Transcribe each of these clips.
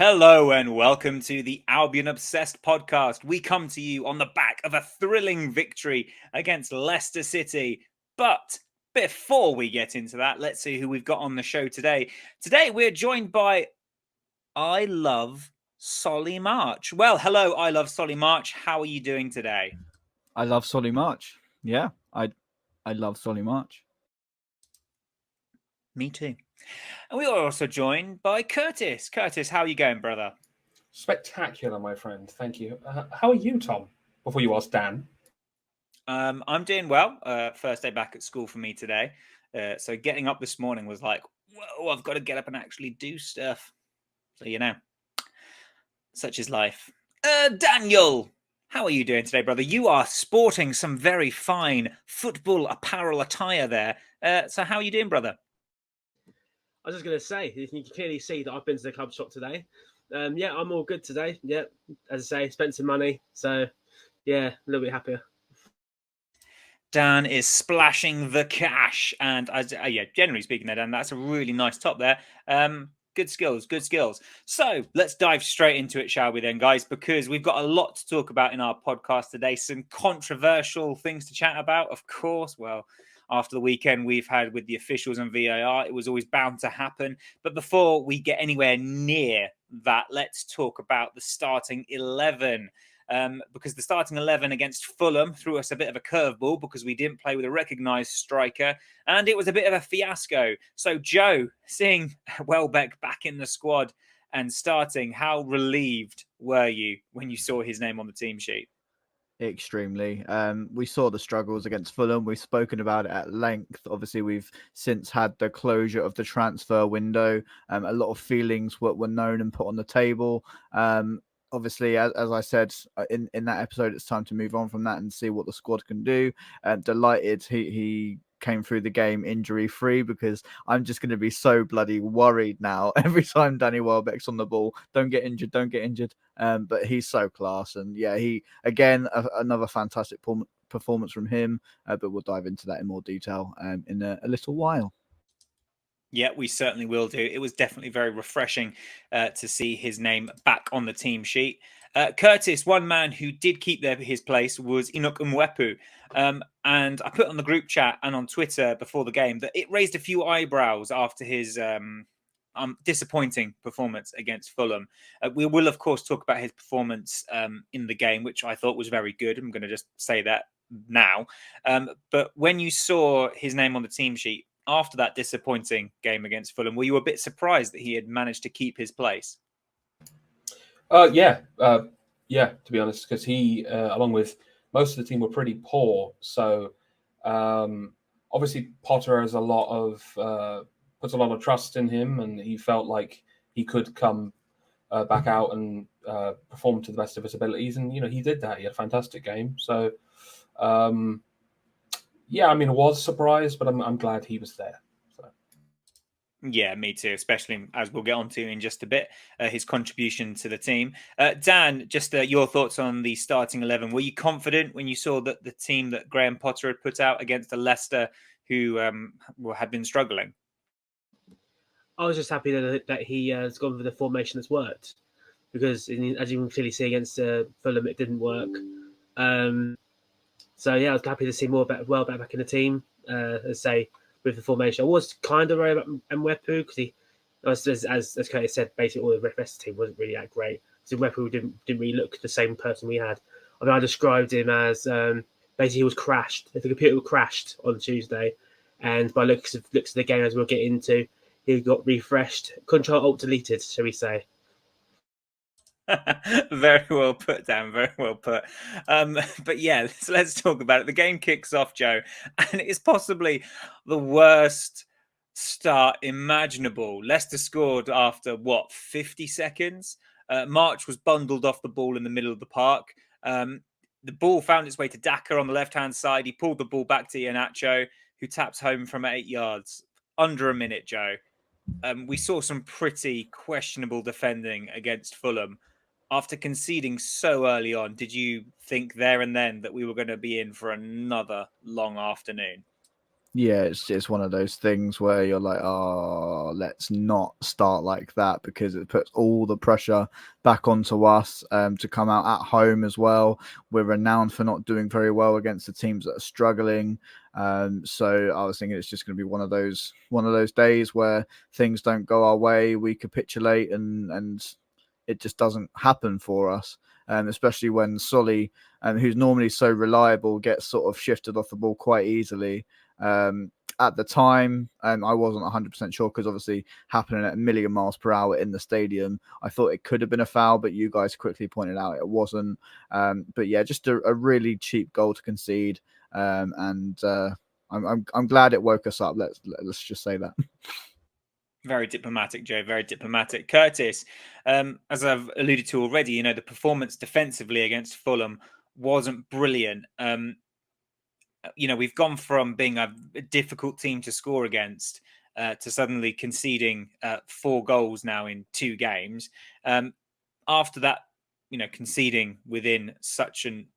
Hello and welcome to the Albion Obsessed podcast. We come to you on the back of a thrilling victory against Leicester City. But before we get into that, let's see who we've got on the show today. Today we're joined by I Love Solly March. Well, hello, I Love Solly March. How are you doing today? I love Solly March. Yeah, I love Solly March. Me too. And we are also joined by Kurtis. Kurtis, how are you going, brother? Spectacular, my friend. Thank you. How are you, Tom? Before you ask Dan. I'm doing well. First day back at school for me today. So getting up this morning was like, whoa, I've got to get up and actually do stuff. So, such is life. Daniel, how are you doing today, brother? You are sporting some very fine football apparel attire there. So how are you doing, brother? I was just going to say, you can clearly see that I've been to the club shop today. Yeah, I'm all good today. Yeah, as I say, spent some money. So, yeah, a little bit happier. Dan is splashing the cash. And generally speaking there, Dan, that's a really nice top there. Good skills, good skills. So let's dive straight into it, shall we then, guys? Because we've got a lot to talk about in our podcast today. Some controversial things to chat about, of course. Well, after the weekend we've had with the officials and VAR, it was always bound to happen. But before we get anywhere near that, let's talk about the starting 11. Because the starting 11 against Fulham threw us a bit of a curveball because we didn't play with a recognised striker, and it was a bit of a fiasco. So, Joe, seeing Welbeck back in the squad and starting, how relieved were you when you saw his name on the team sheet? Extremely. We saw the struggles against Fulham. We've spoken about it at length. Obviously, we've since had the closure of the transfer window. A lot of feelings were known and put on the table. Obviously, as I said in that episode, it's time to move on from that and see what the squad can do. Delighted he came through the game injury free, because I'm just going to be so bloody worried now every time Danny Welbeck's on the ball. Don't get injured. But he's so class, and yeah, he again another fantastic performance from him. But we'll dive into that in more detail in a little while. Yeah, we certainly will do. It was definitely very refreshing to see his name back on the team sheet. Kurtis, one man who did keep his place was Enoch Mwepu. And I put on the group chat and on Twitter before the game that it raised a few eyebrows after his disappointing performance against Fulham. We will, of course, talk about his performance in the game, which I thought was very good. I'm going to just say that now. But when you saw his name on the team sheet, after that disappointing game against Fulham, were you a bit surprised that he had managed to keep his place? Yeah, to be honest, because he, along with most of the team, were pretty poor. So obviously Potter has puts a lot of trust in him, and he felt like he could come back out and perform to the best of his abilities. And, he did that. He had a fantastic game. So, yeah, I was surprised, but I'm glad he was there. So. Yeah, me too, especially as we'll get on to in just a bit, his contribution to the team. Dan, just your thoughts on the starting 11. Were you confident when you saw that the team that Graham Potter had put out against the Leicester who had been struggling? I was just happy that he has gone for the formation that's worked, because as you can clearly see against Fulham, it didn't work. So yeah, I was happy to see Welbeck back in the team. As say, with the formation, I was kind of worried about Mwepu because he, as Curtis said, basically all the rest of the team wasn't really that great. So Mwepu didn't really look the same person we had. I described him as basically he was crashed. The computer crashed on Tuesday, and by looks of the game, as we'll get into, he got refreshed, Control Alt deleted, shall we say? Very well put, Dan. Very well put. But yeah, let's talk about it. The game kicks off, Joe, and it's possibly the worst start imaginable. Leicester scored after 50 seconds. March was bundled off the ball in the middle of the park. The ball found its way to Daka on the left-hand side. He pulled the ball back to Iheanacho, who taps home from 8 yards. Under a minute, Joe. We saw some pretty questionable defending against Fulham. After conceding so early on, did you think there and then that we were going to be in for another long afternoon? Yeah, it's one of those things where you're like, oh, let's not start like that, because it puts all the pressure back onto us to come out at home as well. We're renowned for not doing very well against the teams that are struggling. So I was thinking it's just going to be one of those days where things don't go our way, we capitulate, and it just doesn't happen for us. Especially when Solly, who's normally so reliable, gets sort of shifted off the ball quite easily. At the time, I wasn't 100% sure, because obviously happening at 1,000,000 miles per hour in the stadium, I thought it could have been a foul, but you guys quickly pointed out it wasn't. But yeah, just a really cheap goal to concede, and I'm glad it woke us up. Let's just say that. Very diplomatic, Joe. Very diplomatic. Curtis, as I've alluded to already, the performance defensively against Fulham wasn't brilliant. We've gone from being a difficult team to score against to suddenly conceding 4 goals now in 2 games. After that, conceding within such an,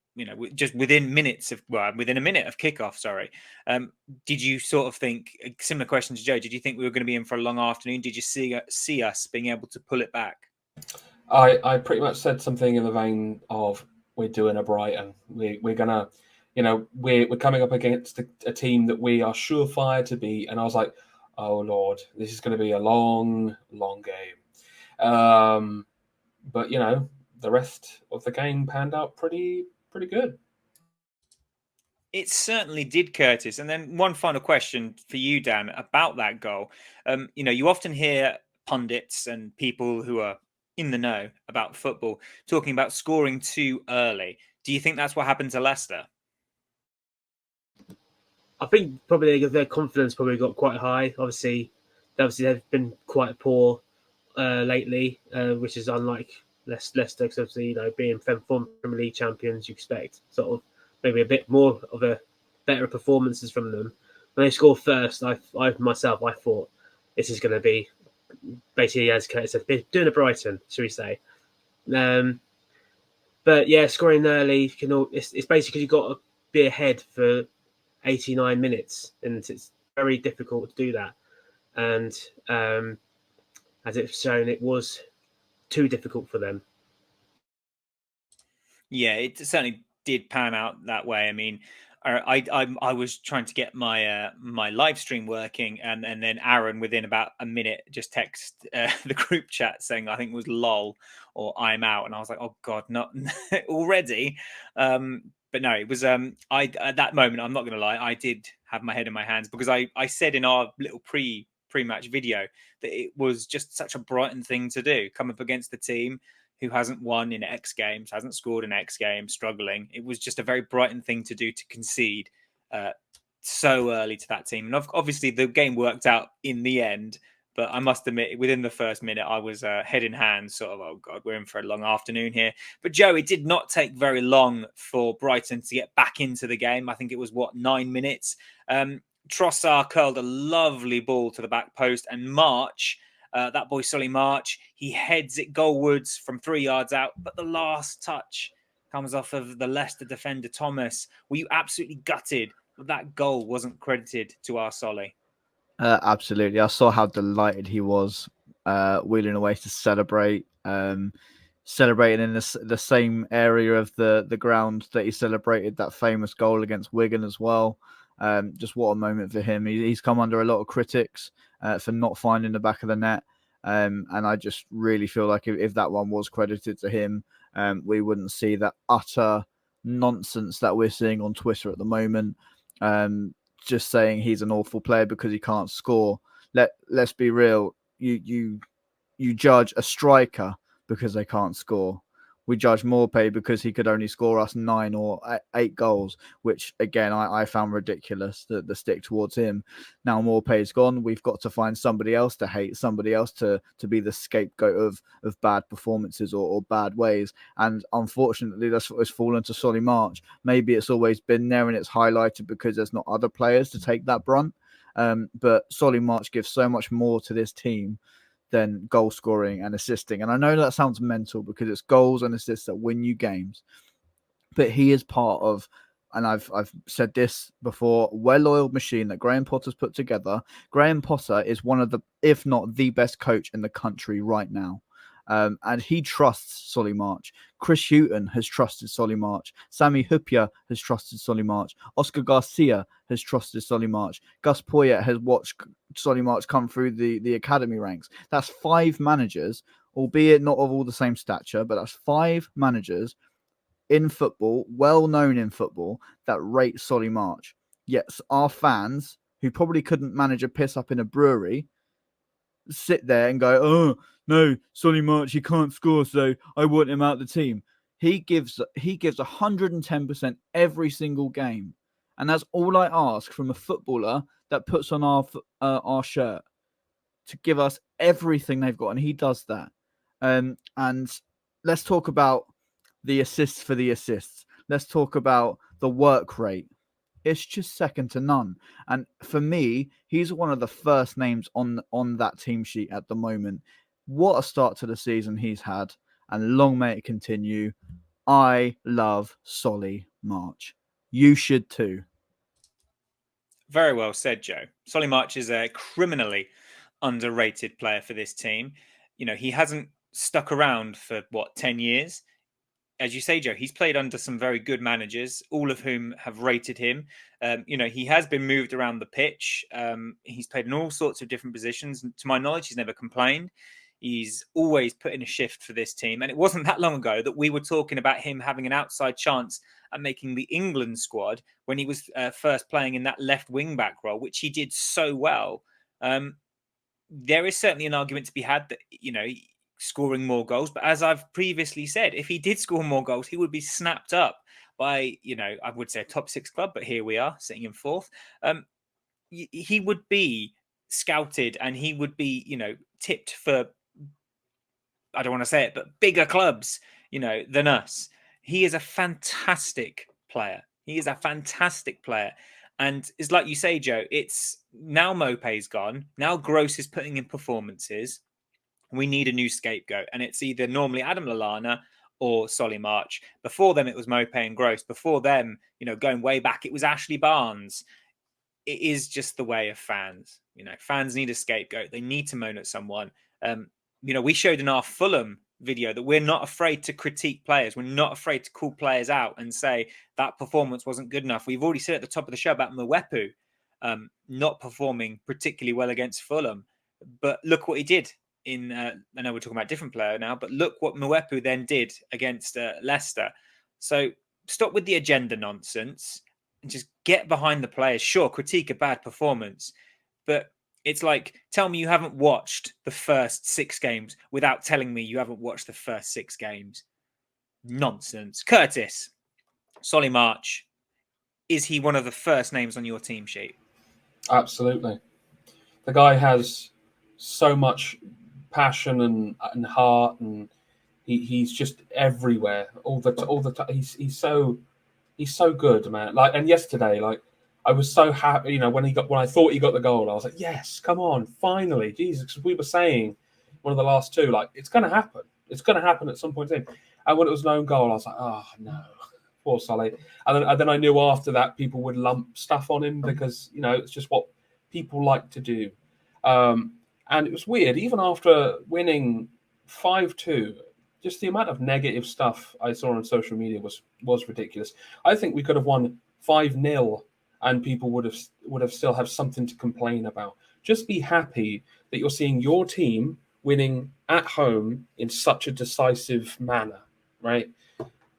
just within minutes of, within a minute of kickoff, sorry. Did you sort of think, a similar question to Joe, did you think we were going to be in for a long afternoon? Did you see us being able to pull it back? I pretty much said something in the vein of, we're doing a Brighton. We're gonna, we're coming up against a team that we are surefire to beat, and I was like, oh Lord, this is going to be a long, long game. But the rest of the game panned out pretty good. It certainly did, Curtis. And then one final question for you, Dan, about that goal. You often hear pundits and people who are in the know about football talking about scoring too early. Do you think that's what happened to Leicester? I think probably their confidence probably got quite high. Obviously they've been quite poor lately, which is unlike Leicester. Because obviously, being former Premier League champions, you expect sort of maybe a bit more of a better performances from them. When they score first, I thought this is going to be basically, as Curtis said, doing a Brighton, should we say? But yeah, scoring early, it's basically you've got to be ahead for 89 minutes, and it's very difficult to do that. And as it's shown, it was too difficult for them. Yeah, it certainly did pan out that way. I mean, I was trying to get my my live stream working, and then Aaron, within about a minute, just text the group chat saying, I think it was lol or I'm out, and I was like, oh god, not already. But no, it was I at that moment, I'm not going to lie, I did have my head in my hands, because I said in our little pre-match video that it was just such a Brighton thing to do, come up against the team who hasn't won in X games, hasn't scored in X games, struggling. It was just a very Brighton thing to do, to concede so early to that team. And obviously the game worked out in the end, but I must admit, within the first minute, I was head in hand, sort of, oh God, we're in for a long afternoon here. But Joe, it did not take very long for Brighton to get back into the game. I think it was, 9 minutes? Trossard curled a lovely ball to the back post, and March, that boy Solly March, he heads it goalwards from 3 yards out, but the last touch comes off of the Leicester defender Thomas. Were you absolutely gutted that goal wasn't credited to our Solly? Absolutely. I saw how delighted he was, wheeling away to celebrate, celebrating in the same area of the ground that he celebrated that famous goal against Wigan as well. Just what a moment for him. He's come under a lot of critics for not finding the back of the net. And I just really feel like if that one was credited to him, we wouldn't see that utter nonsense that we're seeing on Twitter at the moment. Just saying he's an awful player because he can't score. Let's be real. You judge a striker because they can't score. We judge Maupay because he could only score us 9 or 8 goals, which again I found ridiculous, the stick towards him. Now Maupay's gone, we've got to find somebody else to hate, somebody else to be the scapegoat of bad performances or bad ways. And unfortunately, that's what has fallen to Solly March. Maybe it's always been there and it's highlighted because there's not other players to take that brunt. But Solly March gives so much more to this team than goal scoring and assisting. And I know that sounds mental because it's goals and assists that win you games. But he is part of and I've said this before, well-oiled machine that Graham Potter's put together. Graham Potter is one of the, if not the best coach in the country right now. And he trusts Solly March. Chris Hughton has trusted Solly March. Sami Hupia has trusted Solly March. Oscar Garcia has trusted Solly March. Gus Poyet has watched Solly March come through the academy ranks. That's 5 managers, albeit not of all the same stature, but that's 5 managers in football, well known in football, that rate Solly March. Yet our fans, who probably couldn't manage a piss up in a brewery, sit there and go, "Oh no, Solly March, he can't score, so I want him out the team." He gives 110% every single game, and that's all I ask from a footballer that puts on our shirt, to give us everything they've got, and he does that. And let's talk about the assists for the assists. Let's talk about the work rate. It's just second to none. And for me, he's one of the first names on that team sheet at the moment. What a start to the season he's had, and long may it continue. I love Solly March. You should too. Very well said, Joe. Solly March is a criminally underrated player for this team. You know, he hasn't stuck around for 10 years. As you say, Joe, he's played under some very good managers, all of whom have rated him. You know, he has been moved around the pitch. He's played in all sorts of different positions. And to my knowledge, he's never complained. He's always put in a shift for this team. And it wasn't that long ago that we were talking about him having an outside chance at making the England squad when he was first playing in that left wing back role, which he did so well. There is certainly an argument to be had that, you know, scoring more goals. But as I've previously said, if he did score more goals, he would be snapped up by, you know, I would say a top 6 club, but here we are sitting in 4th. He would be scouted and he would be, you know, tipped for, I don't want to say it, but bigger clubs, you know, than us. He is a fantastic player. He is a fantastic player. And it's like you say, Joe, it's now Mopé's gone. Now Gross is putting in performances. We need a new scapegoat, and it's either normally Adam Lallana or Solly March. Before them, it was Mopé and Gross. Before them, you know, going way back, it was Ashley Barnes. It is just the way of fans. You know, fans need a scapegoat. They need to moan at someone. You know, we showed in our Fulham video that we're not afraid to critique players. We're not afraid to call players out and say that performance wasn't good enough. We've already said at the top of the show about Mwepu not performing particularly well against Fulham. But look what he did. I know we're talking about a different player now, but look what Mwepu then did against Leicester. So stop with the agenda nonsense and just get behind the players. Sure, critique a bad performance, but it's like, tell me you haven't watched the first 6 games without telling me you haven't watched the first 6 games. Nonsense. Kurtis, Solly March, is he one of the first names on your team sheet? Absolutely. The guy has so much passion and heart, and he's just everywhere all the time. He's so good, man. Like, and yesterday, like, I was so happy, you know, when I thought he got the goal, I was like, yes, come on, finally, Jesus. Because we were saying one of the last 2, like, it's going to happen. It's going to happen at some point in. And when it was an own goal, I was like, oh no, poor Solly. And then I knew after that people would lump stuff on him because, you know, it's just what people like to do. And it was weird, even after winning 5-2, just the amount of negative stuff I saw on social media was ridiculous. I think we could have won 5-0 and people would have still have something to complain about. Just be happy that you're seeing your team winning at home in such a decisive manner, right?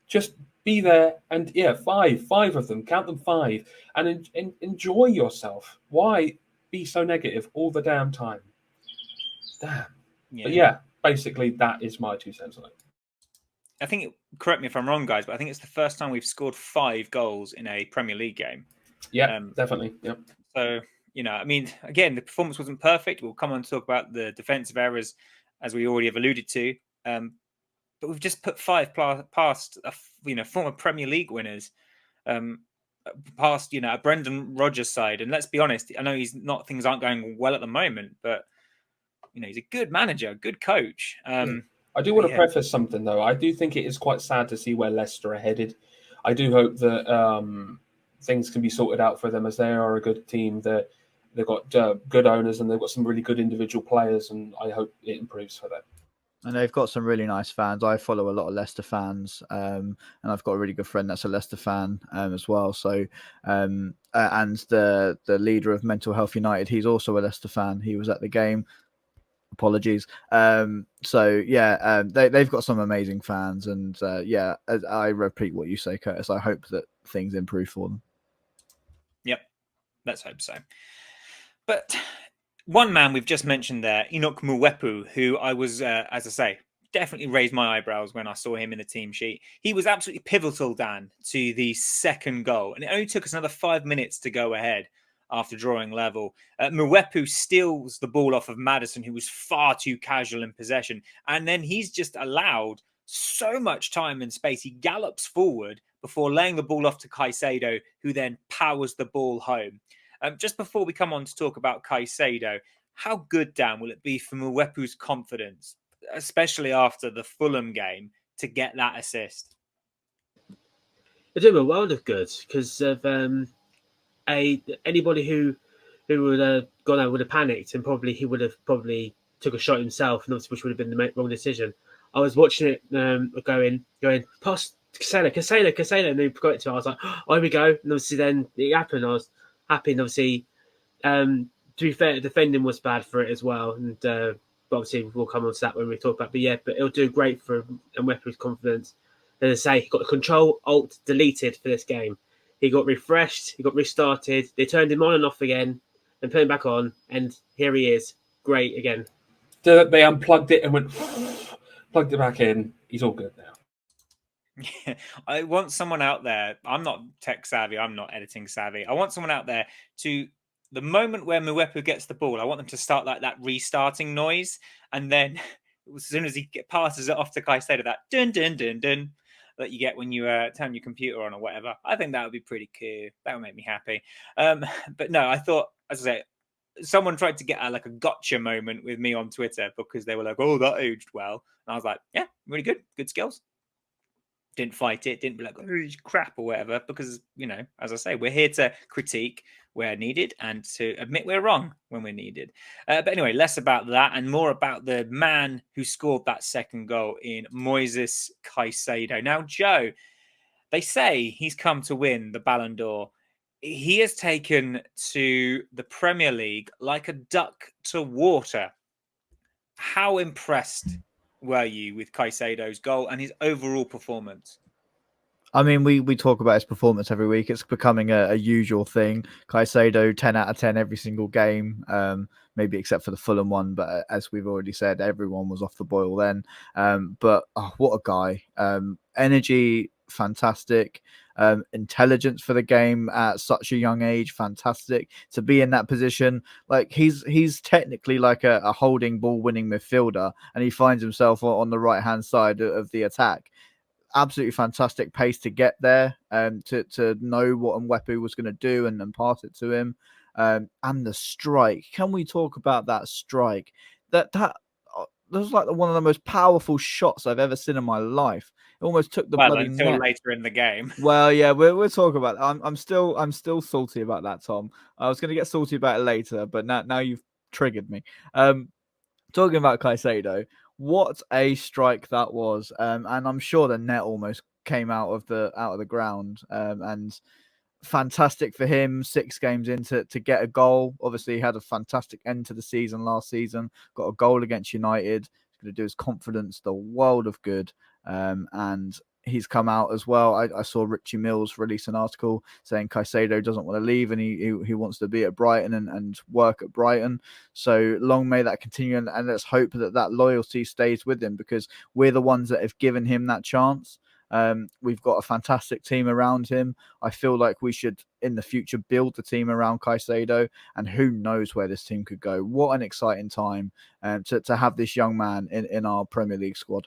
Just be there, and yeah, five of them, count them 5, and enjoy yourself. Why be so negative all the damn time? Damn. Yeah. But yeah, basically that is my 2 cents on it. I think, correct me if I'm wrong, guys, but I think it's the first time we've scored 5 goals in a Premier League game. Yeah, definitely. Yeah. So, you know, I mean, again, the performance wasn't perfect. We'll come on to talk about the defensive errors, as we already have alluded to. But we've just put 5 past, former Premier League winners, past, you know, a Brendan Rodgers side. And let's be honest, I know things aren't going well at the moment, but, you know, he's a good manager, good coach. I do want to preface something, though. I do think it is quite sad to see where Leicester are headed. I do hope that things can be sorted out for them, as they are a good team. They've got good owners and they've got some really good individual players, and I hope it improves for them. And they've got some really nice fans. I follow a lot of Leicester fans, and I've got a really good friend that's a Leicester fan as well. So, and the leader of Mental Health United, he's also a Leicester fan. He was at the game. Apologies. So yeah, they've got some amazing fans, and yeah, I repeat what you say, Curtis. I hope that things improve for them. Yep, let's hope so. But one man we've just mentioned there, Enoch Mwepu, who I was, as I say, definitely raised my eyebrows when I saw him in the team sheet. He was absolutely pivotal, Dan, to the second goal. And it only took us another 5 minutes to go ahead after drawing level. Mwepu steals the ball off of Maddison, who was far too casual in possession. And then he's just allowed so much time and space. He gallops forward before laying the ball off to Caicedo, who then powers the ball home. Just before we come on to talk about Caicedo, how good, Dan, will it be for Mwepu's confidence, especially after the Fulham game, to get that assist? They're doing a world of good because of anybody who would have gone out would have panicked, and he would have took a shot himself, and which would have been the wrong decision. I was watching it going past Caicedo, and then got it to. I was like, oh, here we go, and obviously then it happened. I was happy, and obviously, to be fair, the defending was bad for it as well, and but obviously we'll come on to that when we talk about. But yeah, but it'll do great for Mwepu's confidence. And as I say, he got the Control Alt deleted for this game. He got refreshed, he got restarted. They turned him on and off again, and put him back on, and here he is, great again. They unplugged it and went, plugged it back in. He's all good now. Yeah, I want someone out there. I'm not tech savvy. I'm not editing savvy. I want someone out there to, the moment where Mwepu gets the ball, I want them to start like that restarting noise. And then as soon as he passes it off to Caicedo, that dun, dun, dun, dun, that you get when you turn your computer on or whatever. I think that would be pretty cool. That would make me happy. But no, I thought, as I say, someone tried to get like a gotcha moment with me on Twitter because they were like, oh, that aged well. And I was like, yeah, really good. Good skills. Didn't fight it, didn't be like, oh, crap or whatever, because, you know, as I say, we're here to critique where needed and to admit we're wrong when we're needed. But anyway, less about that and more about the man who scored that second goal in Moises Caicedo. Now, Joe, they say he's come to win the Ballon d'Or. He has taken to the Premier League like a duck to water. How impressed were you with Caicedo's goal and his overall performance? I mean, we talk about his performance every week. It's becoming a usual thing. Caicedo, 10 out of 10 every single game, maybe except for the Fulham one. But as we've already said, everyone was off the boil then. But what a guy. Energy, fantastic. Intelligence for the game at such a young age, fantastic. To be in that position, like he's technically like a holding ball winning midfielder, and he finds himself on the right hand side of the attack. Absolutely fantastic pace to get there, to know what Mwepu was going to do and pass it to him, and the strike. Can we talk about that strike? That was like one of the most powerful shots I've ever seen in my life. It almost took the bloody until net. later in the game. Well, yeah, we'll talk about that. I'm still salty about that, Tom. I was going to get salty about it later, but now you've triggered me. Talking about Caicedo, what a strike that was, and I'm sure the net almost came out of the ground. And fantastic for him. 6 games in to get a goal. Obviously, he had a fantastic end to the season last season. Got a goal against United. It's going to do his confidence the world of good. And he's come out as well. I saw Richie Mills release an article saying Caicedo doesn't want to leave and he wants to be at Brighton and work at Brighton. So long may that continue, and let's hope that loyalty stays with him, because we're the ones that have given him that chance. We've got a fantastic team around him. I feel like we should in the future build the team around Caicedo, and who knows where this team could go. What an exciting time to have this young man in our Premier League squad.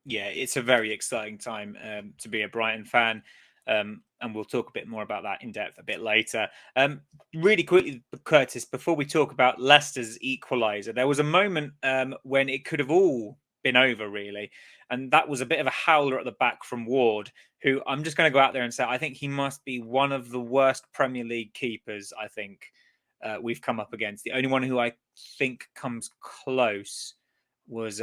Yeah, it's a very exciting time to be a Brighton fan. And we'll talk a bit more about that in depth a bit later. Really quickly, Curtis, before we talk about Leicester's equaliser, there was a moment when it could have all been over, really. And that was a bit of a howler at the back from Ward, who I'm just going to go out there and say I think he must be one of the worst Premier League keepers I think we've come up against. The only one who I think comes close was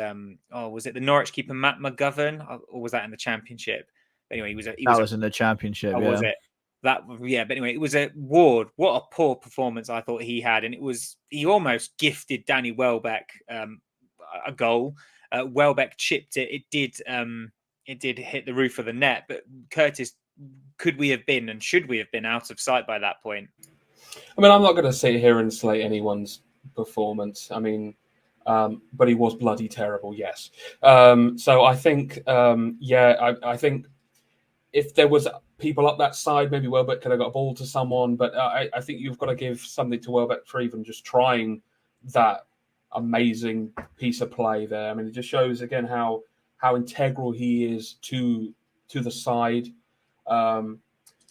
was it the Norwich keeper Matt McGovern, or was that in the Championship? Anyway, That was in the Championship. Oh, yeah. was it? But anyway, it was a Ward. What a poor performance I thought he had, and he almost gifted Danny Welbeck a goal. Welbeck chipped it. It did hit the roof of the net. But Kurtis, could we have been and should we have been out of sight by that point? I mean, I'm not going to sit here and slate anyone's performance. I mean, but he was bloody terrible, yes. So I think, I think if there was people up that side, maybe Welbeck could have got a ball to someone. But I think you've got to give something to Welbeck for even just trying that amazing piece of play there. I mean, it just shows again how integral he is to the side. I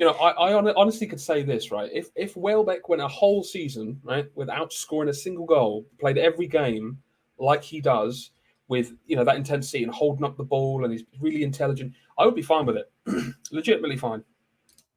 honestly could say this, right? If Welbeck went a whole season, right, without scoring a single goal, played every game like he does, with that intensity and holding up the ball, and he's really intelligent, I would be fine with it. Legitimately fine.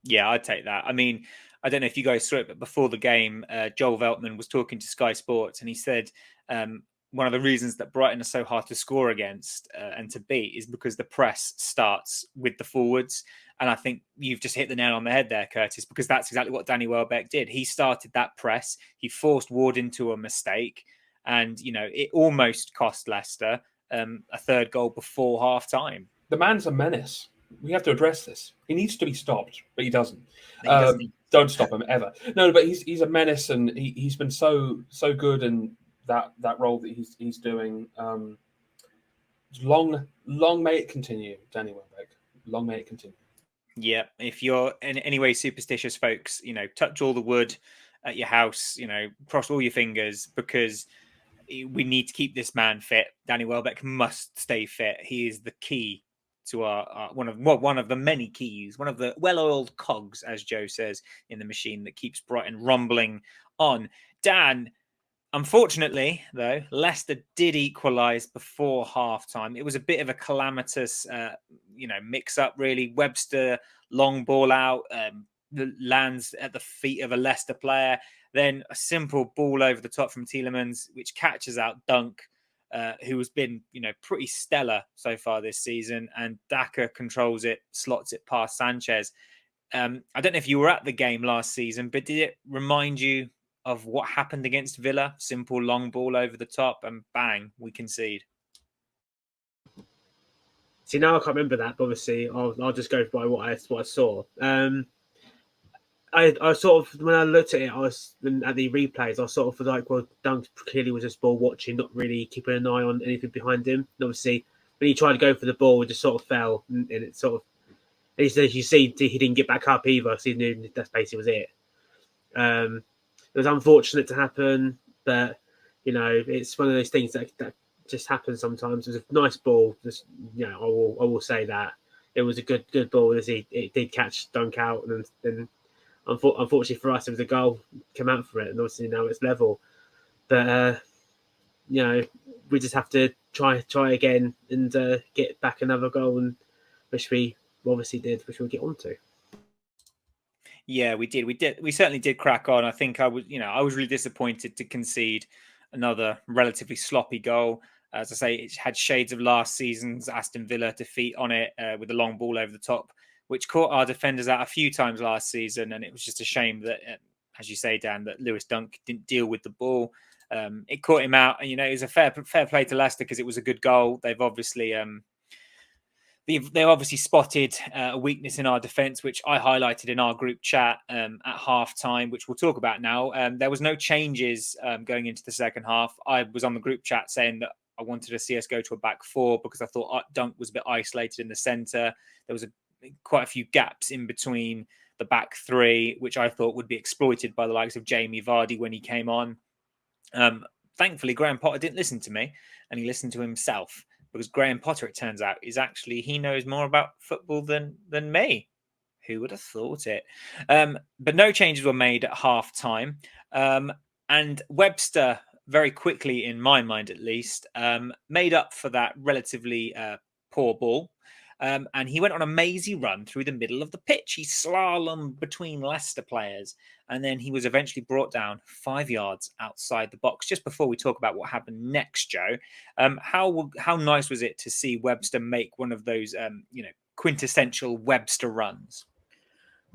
Yeah, I'd take that. I mean, I don't know if you guys saw it, but before the game, Joel Veltman was talking to Sky Sports, and he said one of the reasons that Brighton are so hard to score against and to beat is because the press starts with the forwards. And I think you've just hit the nail on the head there, Kurtis, because that's exactly what Danny Welbeck did. He started that press. He forced Ward into a mistake. And, it almost cost Leicester a third goal before half-time. The man's a menace. We have to address this. He needs to be stopped, but he doesn't. Don't stop him ever. No, but he's a menace, and he's been so good in that role that he's doing. Long may it continue, Danny Welbeck. Long may it continue. Yeah, if you're in any way superstitious, folks, touch all the wood at your house, cross all your fingers, because we need to keep this man fit. Danny Welbeck must stay fit. He is the key to our one of the many keys, one of the well-oiled cogs, as Joe says, in the machine that keeps Brighton rumbling on. Dan, unfortunately, though, Leicester did equalise before half-time. It was a bit of a calamitous, mix-up, really. Webster, long ball out, lands at the feet of a Leicester player. Then a simple ball over the top from Tielemans, which catches out Dunk, who has been, pretty stellar so far this season. And Daka controls it, slots it past Sanchez. I don't know if you were at the game last season, but did it remind you of what happened against Villa? Simple long ball over the top and bang, we concede. See, now I can't remember that, but obviously I'll just go by what I saw. I sort of, when I looked at it, I was at the replays, I sort of was like, well, Dunk clearly was just ball watching, not really keeping an eye on anything behind him. And obviously, when he tried to go for the ball, it just sort of fell, and it sort of, as you see, he didn't get back up either, so he knew that basically was it. It was unfortunate to happen, but it's one of those things that just happens sometimes. It was a nice ball, just I will say that it was a good ball, as it did catch Dunk out, and then. Unfortunately for us, it was a goal come out for it, and obviously now it's level. But we just have to try again and get back another goal, and which we obviously did, which we'll get onto. Yeah, we did. We certainly did crack on. I think I was really disappointed to concede another relatively sloppy goal. As I say, it had shades of last season's Aston Villa defeat on it with a long ball over the top, which caught our defenders out a few times last season. And it was just a shame that, as you say, Dan, that Lewis Dunk didn't deal with the ball. It caught him out. And, it was a fair play to Leicester because it was a good goal. They've obviously spotted a weakness in our defence, which I highlighted in our group chat at half-time, which we'll talk about now. There was no changes going into the second half. I was on the group chat saying that I wanted to see us go to a back four because I thought Dunk was a bit isolated in the centre. There was quite a few gaps in between the back three, which I thought would be exploited by the likes of Jamie Vardy when he came on. Thankfully, Graham Potter didn't listen to me, and he listened to himself, because Graham Potter, it turns out, he knows more about football than me. Who would have thought it? But no changes were made at half time. And Webster, very quickly, in my mind at least, made up for that relatively poor ball. and he went on a mazy run through the middle of the pitch. He slalomed between Leicester players, and then he was eventually brought down 5 yards outside the box. Just before we talk about what happened next, Joe, how nice was it to see Webster make one of those quintessential Webster runs?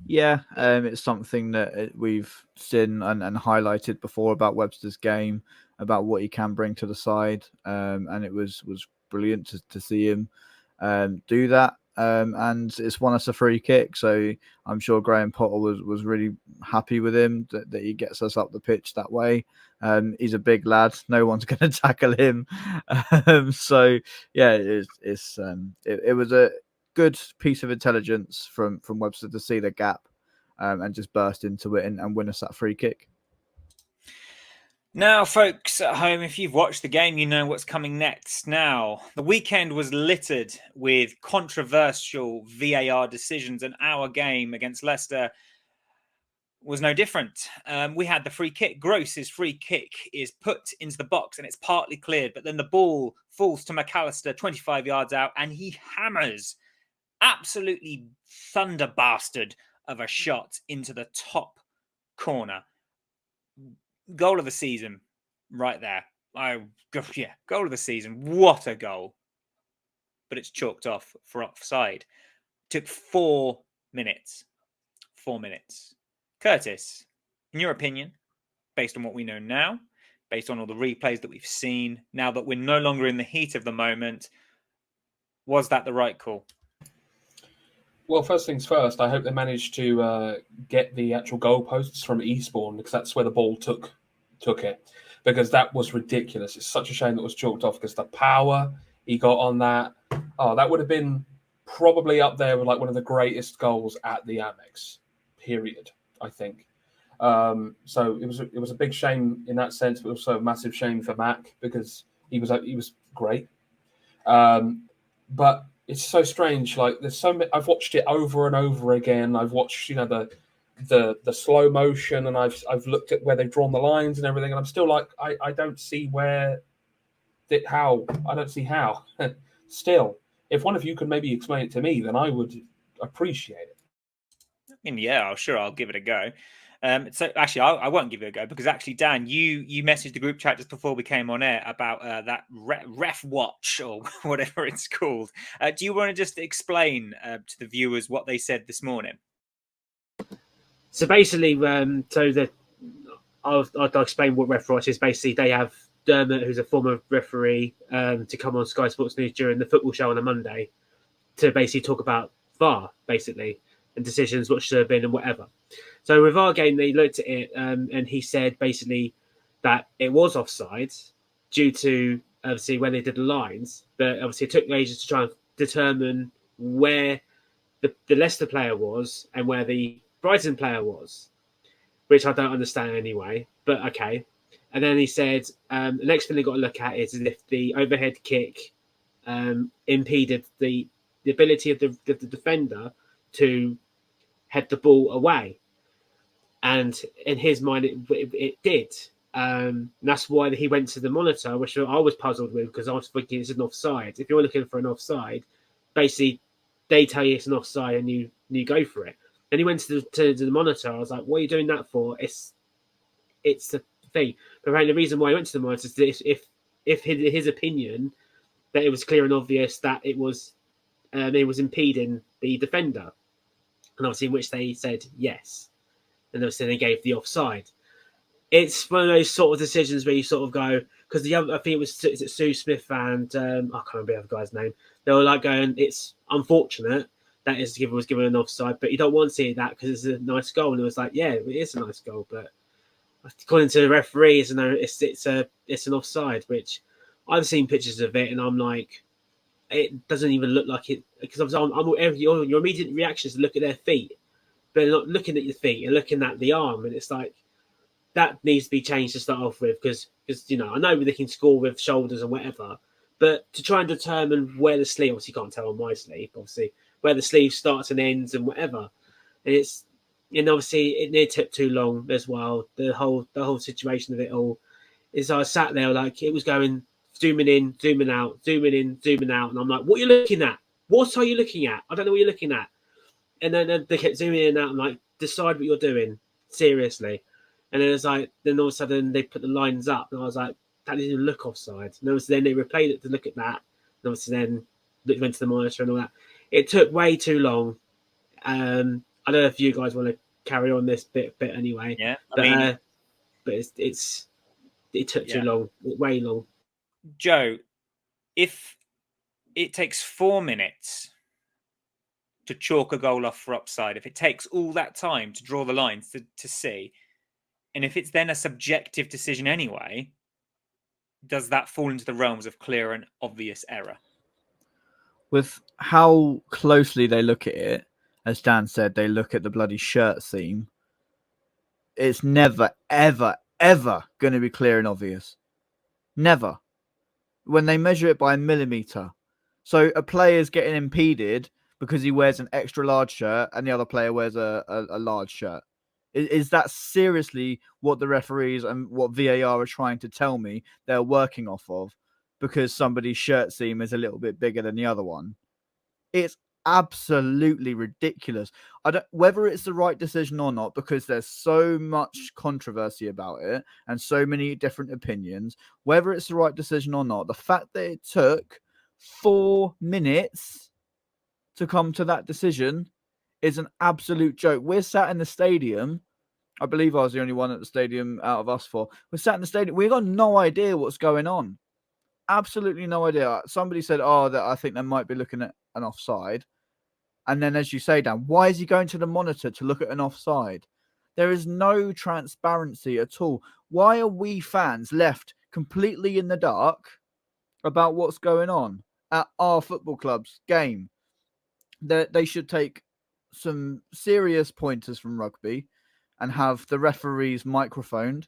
Yeah, it's something that we've seen and highlighted before about Webster's game, about what he can bring to the side, and it was brilliant to see him do that. And it's won us a free kick, so I'm sure Graham Potter was really happy with him that he gets us up the pitch that way. He's a big lad; no one's going to tackle him. So yeah, it was a good piece of intelligence from Webster to see the gap and just burst into it and win us that free kick. Now, folks at home, if you've watched the game, you know what's coming next. Now, the weekend was littered with controversial VAR decisions, and our game against Leicester was no different. We had the free kick. Gross's free kick is put into the box and it's partly cleared, but then the ball falls to McAllister 25 yards out and he hammers absolutely thunder bastard of a shot into the top corner. Goal of the season right there. Goal of the season. What a goal. But it's chalked off for offside. Took 4 minutes. 4 minutes. Kurtis, in your opinion, based on what we know now, based on all the replays that we've seen, now that we're no longer in the heat of the moment, was that the right call? Well, first things first, I hope they managed to get the actual goalposts from Eastbourne, because that's where the ball took it, because that was ridiculous. It's such a shame that was chalked off, because the power he got on that, that would have been probably up there with like one of the greatest goals at the Amex, period, I think. So it was a big shame in that sense, but also a massive shame for Mac, because he was great. But it's so strange. Like there's so many, I've watched it over and over again. I've watched, the slow motion, and I've looked at where they've drawn the lines and everything, and I'm still like, I don't see how. I don't see how. Still, if one of you could maybe explain it to me, then I would appreciate it. I mean, yeah, sure, I'll give it a go. So actually, I won't give it a go, because actually, Dan, you messaged the group chat just before we came on air about that ref watch or whatever it's called. Do you want to just explain to the viewers what they said this morning? So basically, I'll explain what ref watch is. Basically, they have Dermot, who's a former referee, to come on Sky Sports News during the football show on a Monday to basically talk about VAR, basically, and decisions, what should have been and whatever. So with our game, they looked at it and he said basically that it was offside due to obviously when they did the lines, but obviously it took ages to try and determine where the Leicester player was and where the Brighton player was, which I don't understand anyway, but okay. And then he said the next thing they got to look at is if the overhead kick impeded the ability of the defender to head the ball away. And in his mind, it did. That's why he went to the monitor, which I was puzzled with, because I was thinking it's an offside. If you're looking for an offside, basically they tell you it's an offside and you go for it. Then he went to the monitor. I was like, "What are you doing that for?" It's the thing. But apparently the reason why he went to the monitor is if his opinion that it was clear and obvious that it was impeding the defender, and obviously in which they said yes. And obviously they gave the offside. It's one of those sort of decisions where you sort of go, because the other, I think it was Sue Smith and I can't remember the other guy's name. They were like going, it's unfortunate that was given an offside, but you don't want to see that because it's a nice goal. And it was like, yeah, it is a nice goal, but according to the referees, it's an offside, which I've seen pictures of it, and I'm like, it doesn't even look like it, because your immediate reaction is to look at their feet. But they're not looking at your feet, you're looking at the arm, and it's like that needs to be changed to start off with, because I know they can score with shoulders and whatever, but to try and determine where the sleeve, obviously you can't tell on my sleeve, obviously where the sleeve starts and ends and whatever, and obviously it took too long as well. The whole situation of it all is I sat there like it was going zooming in, zooming out, zooming in, zooming out, and I'm like, what are you looking at? what are you looking at? I don't know what you're looking at. And then they kept zooming in and out. I'm like, decide what you're doing seriously. And then it's like, then all of a sudden they put the lines up, and I was like, that didn't look offside. And obviously then they replayed it to look at that. And obviously then went to the monitor and all that. It took way too long. I don't know if you guys want to carry on this bit anyway. Yeah, but it took too long, way long. Joe, if it takes 4 minutes to chalk a goal off for offside, if it takes all that time to draw the lines to see, and if it's then a subjective decision anyway, does that fall into the realms of clear and obvious error? With how closely they look at it, as Dan said, they look at the bloody shirt seam. It's never, ever, ever going to be clear and obvious. Never. When they measure it by a millimeter. So a player's getting impeded because he wears an extra large shirt and the other player wears a large shirt. Is that seriously what the referees and what VAR are trying to tell me they're working off of? Because somebody's shirt seam is a little bit bigger than the other one. It's absolutely ridiculous. I don't whether it's the right decision or not, because there's so much controversy about it and so many different opinions. Whether it's the right decision or not, the fact that it took 4 minutes to come to that decision is an absolute joke. We're sat in the stadium. I believe I was the only one at the stadium out of us four. We're sat in the stadium. We've got no idea what's going on. Absolutely no idea. Somebody said, that I think they might be looking at an offside. And then, as you say, Dan, why is he going to the monitor to look at an offside? There is no transparency at all. Why are we fans left completely in the dark about what's going on at our football club's game? They should take some serious pointers from rugby and have the referees microphoned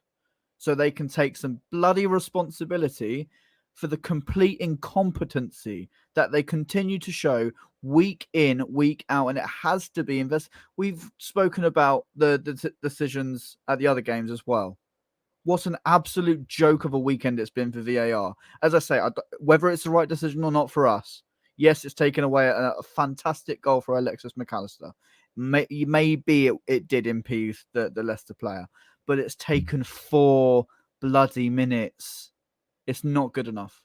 so they can take some bloody responsibility for the complete incompetency that they continue to show week in, week out, and it has to be invested. We've spoken about the decisions at the other games as well. What an absolute joke of a weekend it's been for VAR. As I say, whether it's the right decision or not for us, yes, it's taken away a fantastic goal for Alexis McAllister. Maybe it did impede the Leicester player, but it's taken 4 bloody minutes. It's not good enough.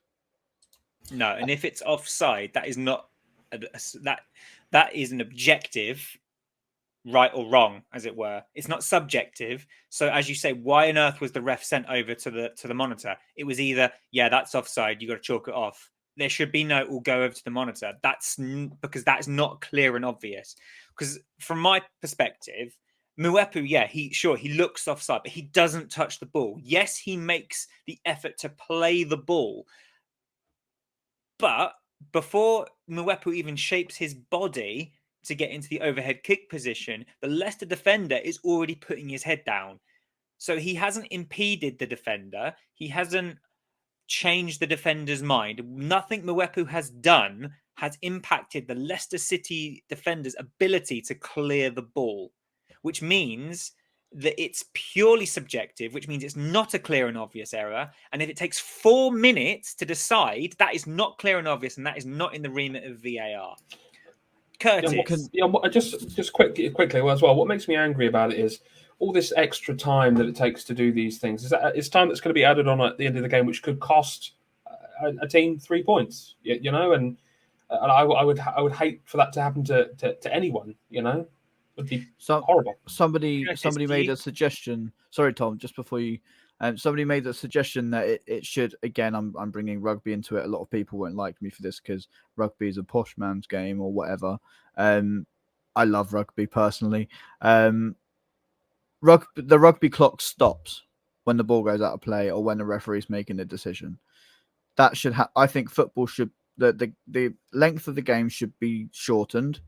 No, and if it's offside, that is not that is an objective, right or wrong, as it were. It's not subjective. So, as you say, why on earth was the ref sent over to the monitor? It was either, that's offside, you got to chalk it off. There should be no, we'll go over to the monitor. That's because that is not clear and obvious. Because from my perspective, Mwepu, he looks offside, but he doesn't touch the ball. Yes, he makes the effort to play the ball, but before Mwepu even shapes his body to get into the overhead kick position, the Leicester defender is already putting his head down. So he hasn't impeded the defender. He hasn't changed the defender's mind. Nothing Mwepu has done has impacted the Leicester City defender's ability to clear the ball, which means that it's purely subjective, which means it's not a clear and obvious error. And if it takes 4 minutes to decide, that is not clear and obvious, and that is not in the remit of VAR. Kurtis. Just quickly as well, what makes me angry about it is all this extra time that it takes to do these things. It's time that's going to be added on at the end of the game, which could cost a team 3 points, and I would hate for that to happen to anyone, Would be horrible. Somebody made a suggestion. Sorry, Tom, just before you. Somebody made a suggestion that it should. Again, I'm bringing rugby into it. A lot of people won't like me for this because rugby is a posh man's game or whatever. I love rugby personally. The rugby clock stops when the ball goes out of play or when the referee's making a decision. That should. I think football should. The length of the game should be shortened,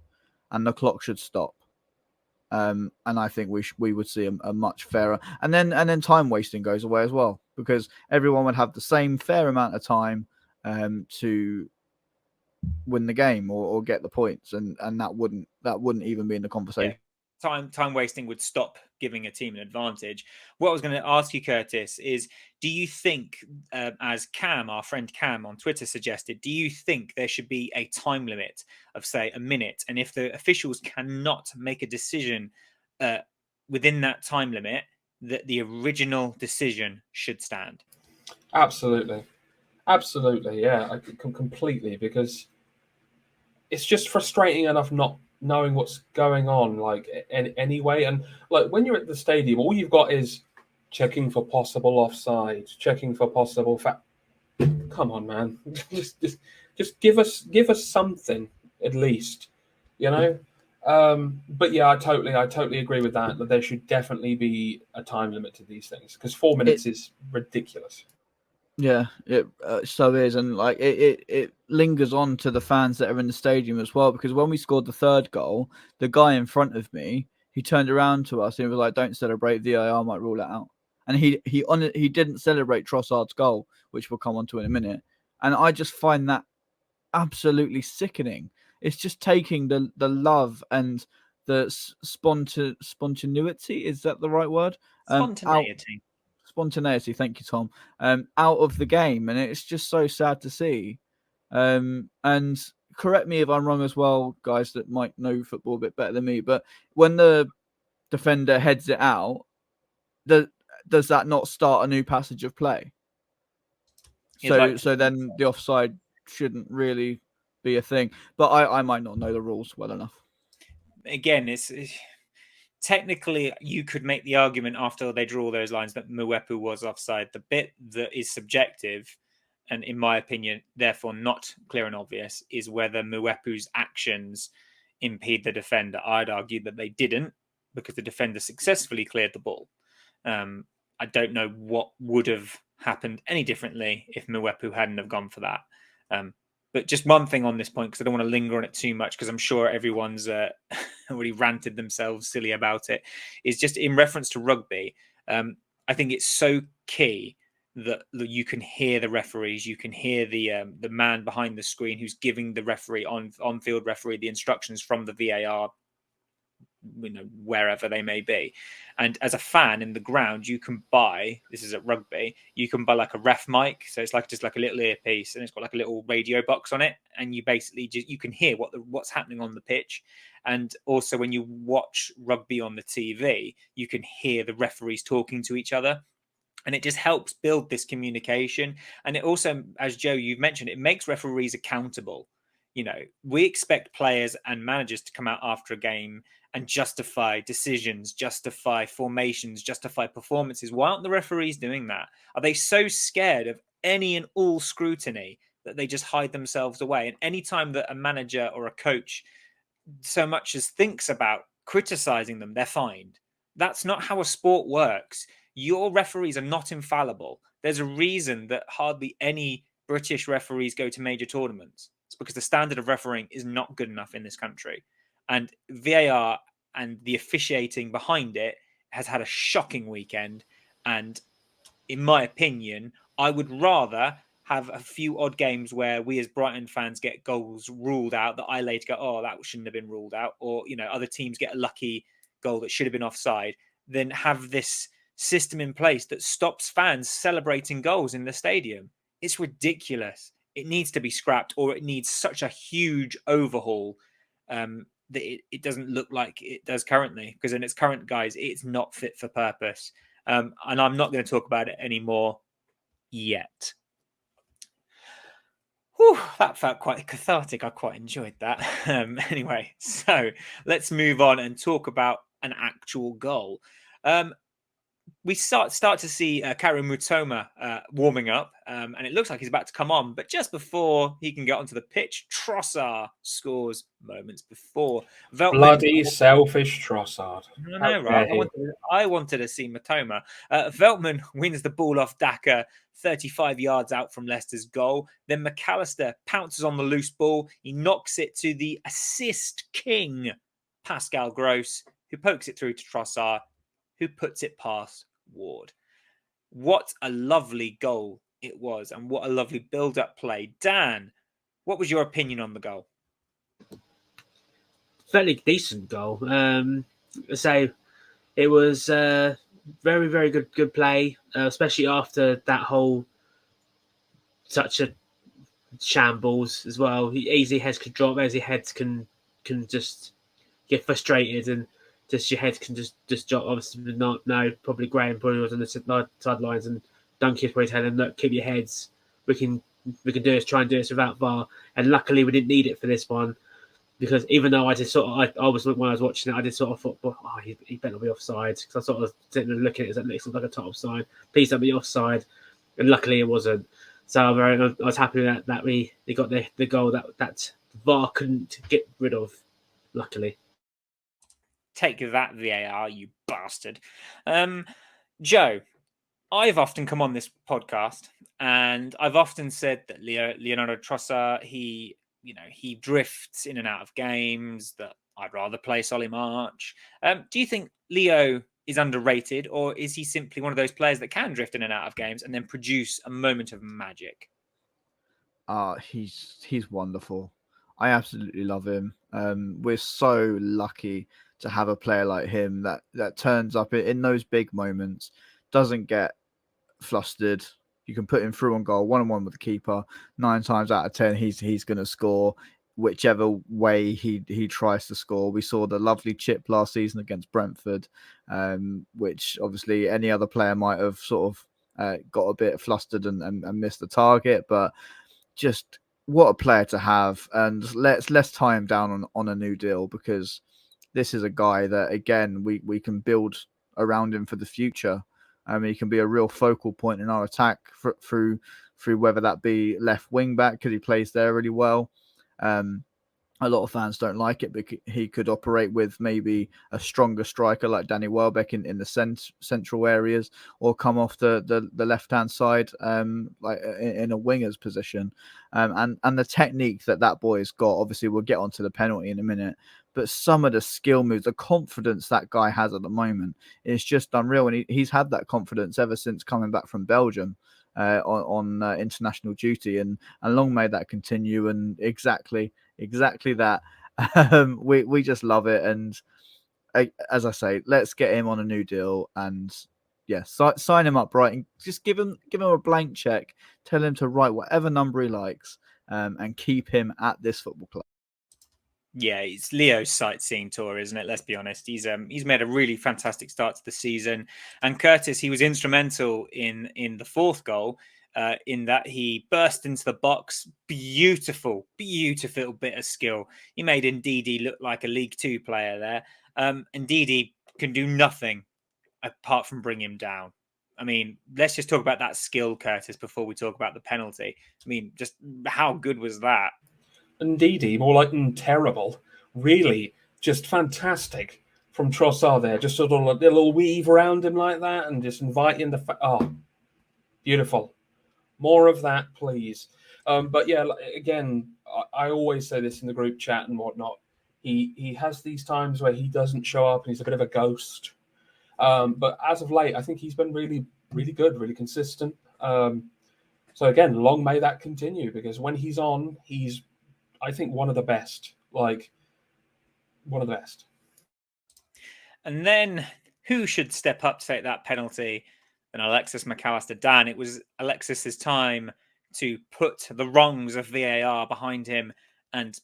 and the clock should stop. And I think we would see a much fairer, and then time wasting goes away as well, because everyone would have the same fair amount of time to win the game or get the points, and that wouldn't even be in the conversation. time wasting would stop giving a team an advantage. What I was going to ask you, Kurtis, is do you think, as Cam, our friend Cam on Twitter suggested, do you think there should be a time limit of, say, a minute? And if the officials cannot make a decision within that time limit, that the original decision should stand? Absolutely. Yeah, I completely, because it's just frustrating enough not knowing what's going on, like anyway. And like when you're at the stadium, all you've got is checking for possible offside, checking for possible Come on, man, just give us something at least, you know. But yeah, I totally agree with that. That there should definitely be a time limit to these things, because 4 minutes is ridiculous. Yeah, it so is, and like it lingers on to the fans that are in the stadium as well. Because when we scored the third goal, the guy in front of me, he turned around to us and he was like, "Don't celebrate, VAR might rule it out." And he didn't celebrate Trossard's goal, which we'll come on to in a minute. And I just find that absolutely sickening. It's just taking the love and the spontaneity, is that the right word? Spontaneity. Spontaneity, thank you, Tom. Out of the game, and it's just so sad to see. And correct me if I'm wrong as well, guys that might know football a bit better than me, but when the defender heads it out, does that not start a new passage of play? So then the offside shouldn't really be a thing. But I might not know the rules well enough. Again, it's technically, you could make the argument after they draw those lines that Mwepu was offside. The bit that is subjective, and in my opinion, therefore not clear and obvious, is whether Mwepu's actions impede the defender. I'd argue that they didn't, because the defender successfully cleared the ball. I don't know what would have happened any differently if Mwepu hadn't have gone for that. But just one thing on this point, because I don't want to linger on it too much, because I'm sure everyone's already ranted themselves silly about it, is just in reference to rugby. I think it's so key that you can hear the referees, you can hear the man behind the screen who's giving the referee on-field referee the instructions from the VAR, wherever they may be. And as a fan in the ground, you can buy, this is at rugby, you can buy like a ref mic. So it's like just like a little earpiece, and it's got like a little radio box on it. And you basically you can hear what's happening on the pitch. And also when you watch rugby on the TV, you can hear the referees talking to each other. And it just helps build this communication. And it also, as Joe, you've mentioned, it makes referees accountable. We expect players and managers to come out after a game and justify decisions, justify formations, justify performances. Why aren't the referees doing that? Are they so scared of any and all scrutiny that they just hide themselves away? And any time that a manager or a coach so much as thinks about criticizing them, they're fined. That's not how a sport works. Your referees are not infallible. There's a reason that hardly any British referees go to major tournaments. It's because the standard of refereeing is not good enough in this country. And VAR and the officiating behind it has had a shocking weekend. And in my opinion, I would rather have a few odd games where we as Brighton fans get goals ruled out that I later go, oh, that shouldn't have been ruled out. Or, other teams get a lucky goal that should have been offside, than have this system in place that stops fans celebrating goals in the stadium. It's ridiculous. It needs to be scrapped, or it needs such a huge overhaul that it doesn't look like it does currently, because in its current guise, it's not fit for purpose. And I'm not going to talk about it anymore yet. Whew, that felt quite cathartic. I quite enjoyed that. Anyway, so let's move on and talk about an actual goal. We start to see Karu Mutoma warming up, and it looks like he's about to come on. But just before he can get onto the pitch, Trossard scores moments before. Veltman, Bloody selfish Trossard. I know, right? I wanted to see Mutoma. Veltman wins the ball off Daka 35 yards out from Leicester's goal. Then McAllister pounces on the loose ball. He knocks it to the assist king, Pascal Gross, who pokes it through to Trossard, who puts it past Ward. What a lovely goal it was, and what a lovely build-up play. Dan, what was your opinion on the goal? Fairly decent goal. So it was very, very good play, especially after that whole such a shambles as well. Easy heads could drop, easy heads can just get frustrated, and just your head can just drop. Obviously, not no. Probably Graham probably was on the sidelines, and Duncan probably telling them, "Look, keep your heads. We can do this. Try and do this without VAR." And luckily, we didn't need it for this one, because even though I just sort of, I was when I was watching it, I did sort of thought, "Oh, he better not be offside," because I sort of sitting and looking at it, it looks like a top offside. Please don't be offside, and luckily it wasn't. So I was happy that we got the goal that VAR couldn't get rid of. Luckily. Take that, VAR, you bastard. Joe, I've often come on this podcast and I've often said that Leonardo Trossard, he drifts in and out of games, that I'd rather play Solly March. Do you think Leo is underrated, or is he simply one of those players that can drift in and out of games and then produce a moment of magic? He's wonderful. I absolutely love him. We're so lucky to have a player like him that turns up in those big moments, doesn't get flustered. You can put him through on goal, 1-on-1 with the keeper. 9 times out of 10, he's going to score whichever way he tries to score. We saw the lovely chip last season against Brentford, which obviously any other player might have sort of got a bit flustered and missed the target, but just what a player to have. And let's tie him down on a new deal, because this is a guy that, again, we can build around him for the future. He can be a real focal point in our attack through whether that be left wing back, because he plays there really well. A lot of fans don't like it, but he could operate with maybe a stronger striker like Danny Welbeck in the central areas, or come off the left-hand side like in a winger's position. And the technique that boy's got, obviously we'll get onto the penalty in a minute, but some of the skill moves, the confidence that guy has at the moment is just unreal. And he's had that confidence ever since coming back from Belgium on international duty, and long may that continue. And exactly that. We just love it. And as I say, let's get him on a new deal, and sign him up, Brighton. Just give him a blank check, tell him to write whatever number he likes, and keep him at this football club. Yeah, it's Leo's sightseeing tour, isn't it? Let's be honest. He's made a really fantastic start to the season, and Kurtis, he was instrumental in the 4th goal, in that he burst into the box. Beautiful bit of skill. He made Ndidi look like a League 2 player there. Ndidi can do nothing apart from bring him down. I mean, let's just talk about that skill, Kurtis, before we talk about the penalty. I mean, just how good was that? Indeedy, more like terrible. Really, just fantastic from Trossard there. Just sort of a little weave around him like that, and just invite him to. Oh, beautiful. More of that, please. But yeah, again, I always say this in the group chat and whatnot. He has these times where he doesn't show up and he's a bit of a ghost. But as of late, I think he's been really, really good, really consistent. So again, long may that continue, because when he's on, he's, I think, one of the best. Like, one of the best. And then who should step up to take that penalty than Alexis McAllister? Dan, it was Alexis's time to put the wrongs of VAR behind him and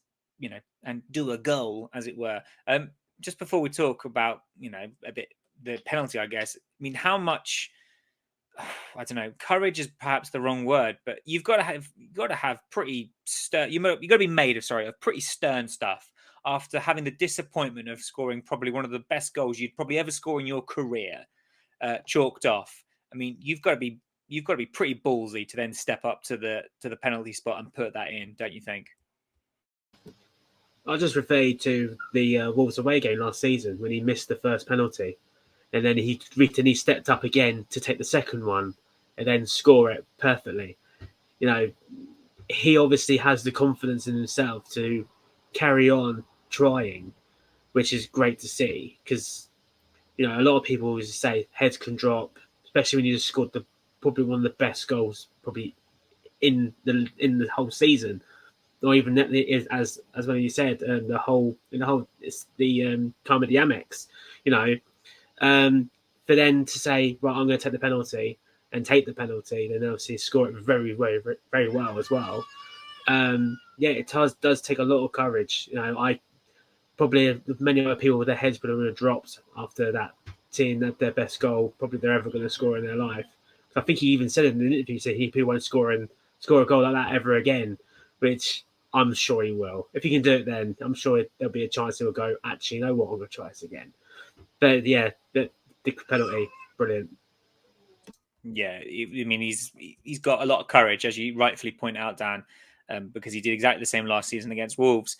do a goal, as it were. Just before we talk about, a bit the penalty, I guess, I mean, how much, I don't know, courage is perhaps the wrong word, but you've got to have pretty stern, you've got to be made of pretty stern stuff after having the disappointment of scoring probably one of the best goals you'd probably ever score in your career, chalked off. I mean, you've got to be pretty ballsy to then step up to the penalty spot and put that in, don't you think? I'll just refer to the Wolves away game last season when he missed the first penalty, and then he stepped up again to take the second one and then score it perfectly. He obviously has the confidence in himself to carry on trying, which is great to see, because a lot of people always say heads can drop, especially when you just scored probably one of the best goals probably in the whole season. or even as when you said, it's the time of the Amex, you know, for then to say, right, I'm going to take the penalty and take the penalty, then obviously score it very, very, very well as well. It does take a lot of courage. You know, I probably many other people with their heads would have dropped after that, seeing that their best goal probably they're ever going to score in their life. I think he even said in an interview, he won't score a goal like that ever again, which I'm sure he will. If he can do it, then I'm sure there'll be a chance he'll go, actually, you know what, I'm going to try this again. But yeah, the penalty, brilliant. Yeah, I mean, he's got a lot of courage, as you rightfully point out, Dan, because he did exactly the same last season against Wolves.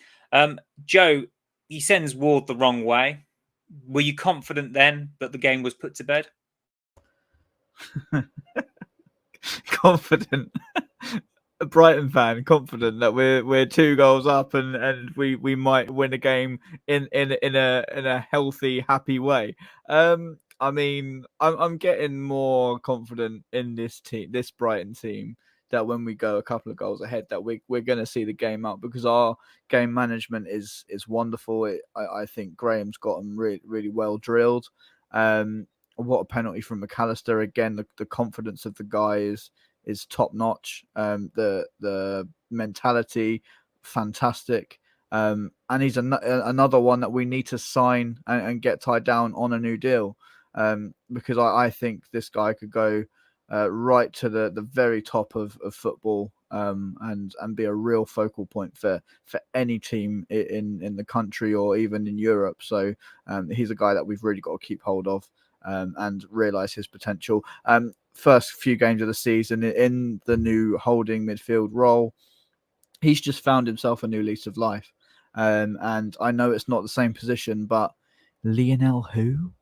Joe, he sends Ward the wrong way. Were you confident then that the game was put to bed? Confident. A Brighton fan, confident that we're 2 goals up and we might win a game in a healthy, happy way. I mean, I'm getting more confident in this Brighton team, that when we go a couple of goals ahead, that we're going to see the game up, because our game management is wonderful. I think Graham's got them really, really well drilled. What a penalty from McAllister again. The confidence of the guy is top notch. The mentality, fantastic. And he's another one that we need to sign and get tied down on a new deal. Because I think this guy could go right to the very top of football, and be a real focal point for any team in the country or even in Europe. So he's a guy that we've really got to keep hold of, and realise his potential. First few games of the season in the new holding midfield role, he's just found himself a new lease of life. And I know it's not the same position, but Lionel who?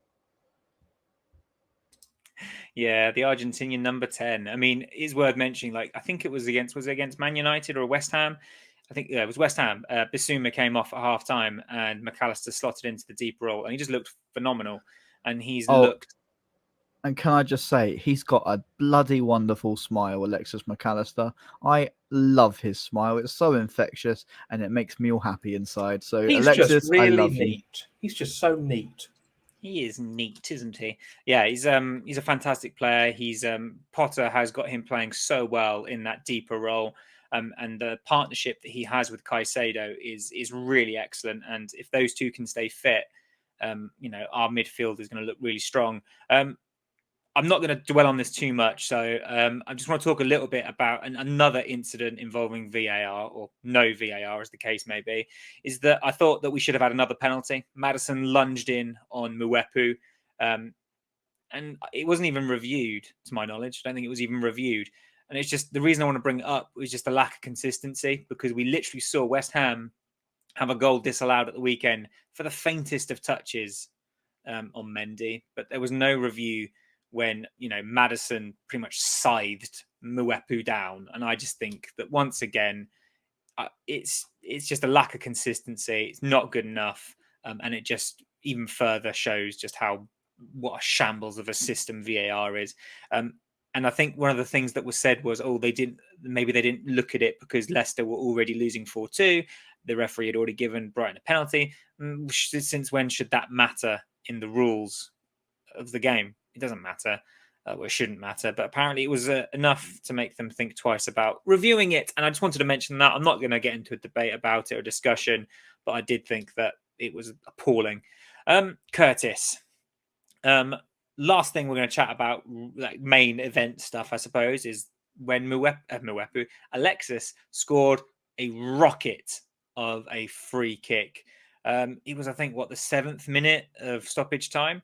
Yeah, the Argentinian number 10. I mean, it's worth mentioning, like, I think it was against Man United or West Ham? I think it was West Ham. Bissouma came off at half time and McAllister slotted into the deep role, and he just looked phenomenal. And he's looked. And can I just say, he's got a bloody wonderful smile, Alexis McAllister. I love his smile. It's so infectious, and it makes me all happy inside. So, he's Alexis, just really I love neat. him. He's just so neat. He is neat, isn't he? Yeah, he's a fantastic player. Potter has got him playing so well in that deeper role. And the partnership that he has with Caicedo is really excellent. And if those two can stay fit, our midfield is going to look really strong. I'm not going to dwell on this too much. So I just want to talk a little bit about another incident involving VAR, or no VAR, as the case may be, is that I thought that we should have had another penalty. Maddison lunged in on Mwepu, and it wasn't even reviewed, to my knowledge. I don't think it was even reviewed. And it's just, the reason I want to bring it up was just the lack of consistency, because we literally saw West Ham have a goal disallowed at the weekend for the faintest of touches on Mendy, but there was no review when Maddison pretty much scythed Mwepu down. And I just think that once again, it's just a lack of consistency. It's not good enough, and it just even further shows just what a shambles of a system VAR is. And I think one of the things that was said was, maybe they didn't look at it because Leicester were already losing 4-2. The referee had already given Brighton a penalty. Since when should that matter in the rules of the game? It doesn't matter. Well, it shouldn't matter, but apparently it was enough to make them think twice about reviewing it. And I just wanted to mention that. I'm not going to get into a debate about it or discussion, but I did think that it was appalling. Kurtis, last thing we're going to chat about, like main event stuff, I suppose, is when Alexis scored a rocket of a free kick. It was, I think, the 7th minute of stoppage time,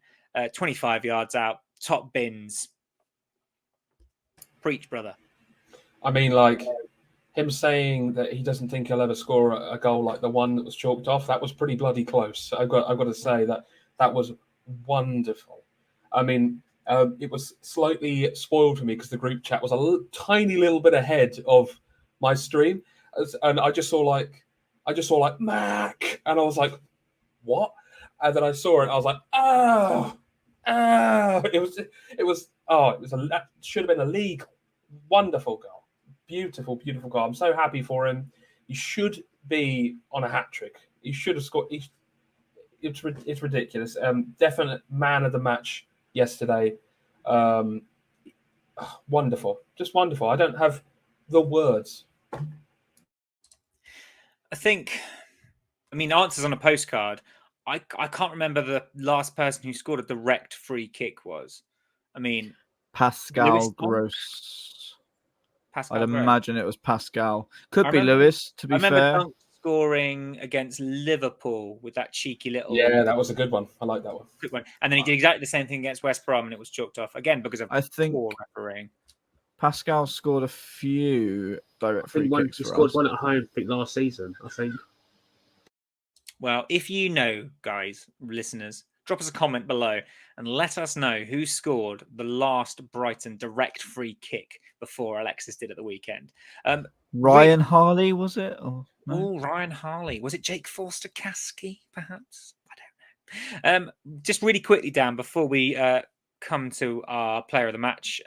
25 yards out, top bins. Preach, brother. I mean, like, him saying that he doesn't think he'll ever score a goal like the one that was chalked off, that was pretty bloody close. I've got to say that was wonderful. I mean, it was slightly spoiled for me because the group chat was a tiny little bit ahead of my stream, and I just saw like Mac, and I was like, what? And then I saw it, I was like, should have been a league. Wonderful goal, beautiful goal. I'm so happy for him. You should be on a hat trick. You should have scored. It's ridiculous. Definite man of the match yesterday. Wonderful, just wonderful. I don't have the words. I mean, answers on a postcard. I can't remember the last person who scored a direct free kick was. I mean, Pascal Gross. Pascal I'd Gross. imagine it was Pascal. Could I be remember- Lewis, to be I remember fair. Dunk scoring against Liverpool with that cheeky little Yeah, that was a good one. I like that one. quick one. And then he did exactly the same thing against West Brom and it was chalked off again because of I think poor refereeing. Pascal scored a few direct free kicks He for scored us. one at home, I think, last season, I think. Well, if you know, guys, listeners, drop us a comment below and let us know who scored the last Brighton direct free kick before Alexis did at the weekend. Ryan Harley, was it? Or no? Oh, Ryan Harley. Was it Jake Forster-Caskey, perhaps? I don't know. Just really quickly, Dan, before we come to our player of the match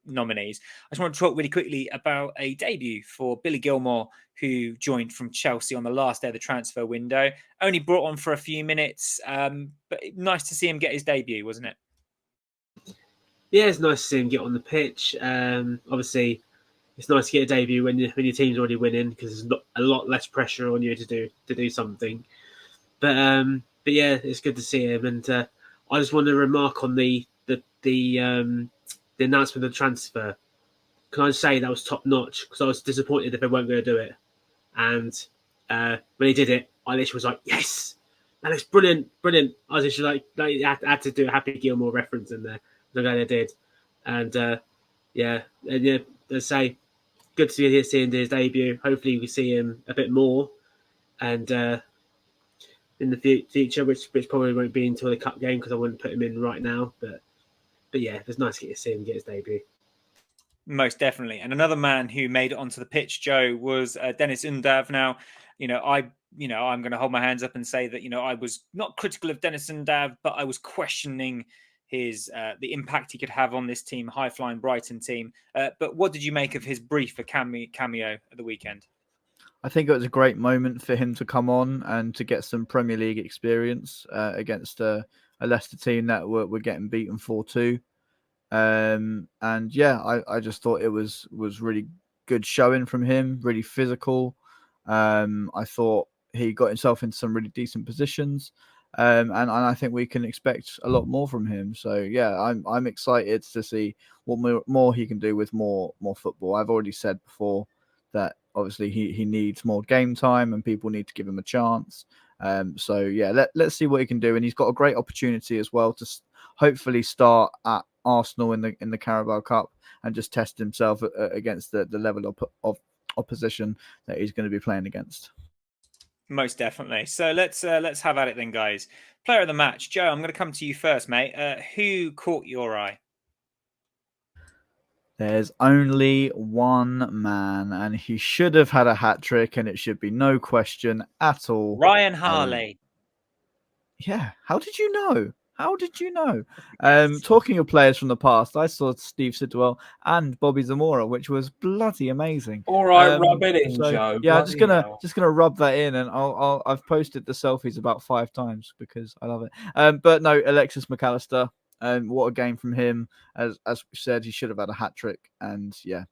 nominees, I just want to talk really quickly about a debut for Billy Gilmore, who joined from Chelsea on the last day of the transfer window. Only brought on for a few minutes, but nice to see him get his debut, wasn't it? Yeah, it's nice to see him get on the pitch. Obviously, it's nice to get a debut when your team's already winning because there's a lot less pressure on you to do something. But yeah, it's good to see him. And I just want to remark on the announcement of the transfer. Can I say that was top notch? Because I was disappointed if they weren't going to do it. And when he did it, I literally was like, yes, that looks brilliant. I was literally like I had to do a Happy Gilmore reference in there. I'm glad I did. And let's say, good to see him do his debut. Hopefully, we see him a bit more, and in the future, which probably won't be until the cup game because I wouldn't put him in right now. But yeah, it's nice to see him get his debut. Most definitely. And another man who made it onto the pitch, Joe, was Dennis Undav. Now, I'm going to hold my hands up and say that, I was not critical of Dennis Undav, but I was questioning the impact he could have on this team, high-flying Brighton team. But what did you make of his brief cameo at the weekend? I think it was a great moment for him to come on and to get some Premier League experience against a Leicester team that were getting beaten 4-2. And yeah, I just thought it was really good showing from him, really physical. I thought he got himself into some really decent positions. And I think we can expect a lot more from him. So yeah, I'm excited to see what more he can do with more football. I've already said before that obviously he needs more game time and people need to give him a chance. So yeah, let's see what he can do. And he's got a great opportunity as well to hopefully start at Arsenal in the Carabao Cup and just test himself against the level of opposition that he's going to be playing against. Most definitely. So let's have at it then, guys. Player of the match, Joe. I'm going to come to you first, mate. Who caught your eye? There's only one man, and he should have had a hat trick, and it should be no question at all. Ryan Harley. Yeah. How did you know? Talking of players from the past, I saw Steve Sidwell and Bobby Zamora, which was bloody amazing. All right, rub it in, Joe. Yeah, I'm Bloody just gonna rub that in, and I've posted the selfies about 5 times because I love it. But no, Alexis McAllister, what a game from him. As we said, he should have had a hat trick, and yeah,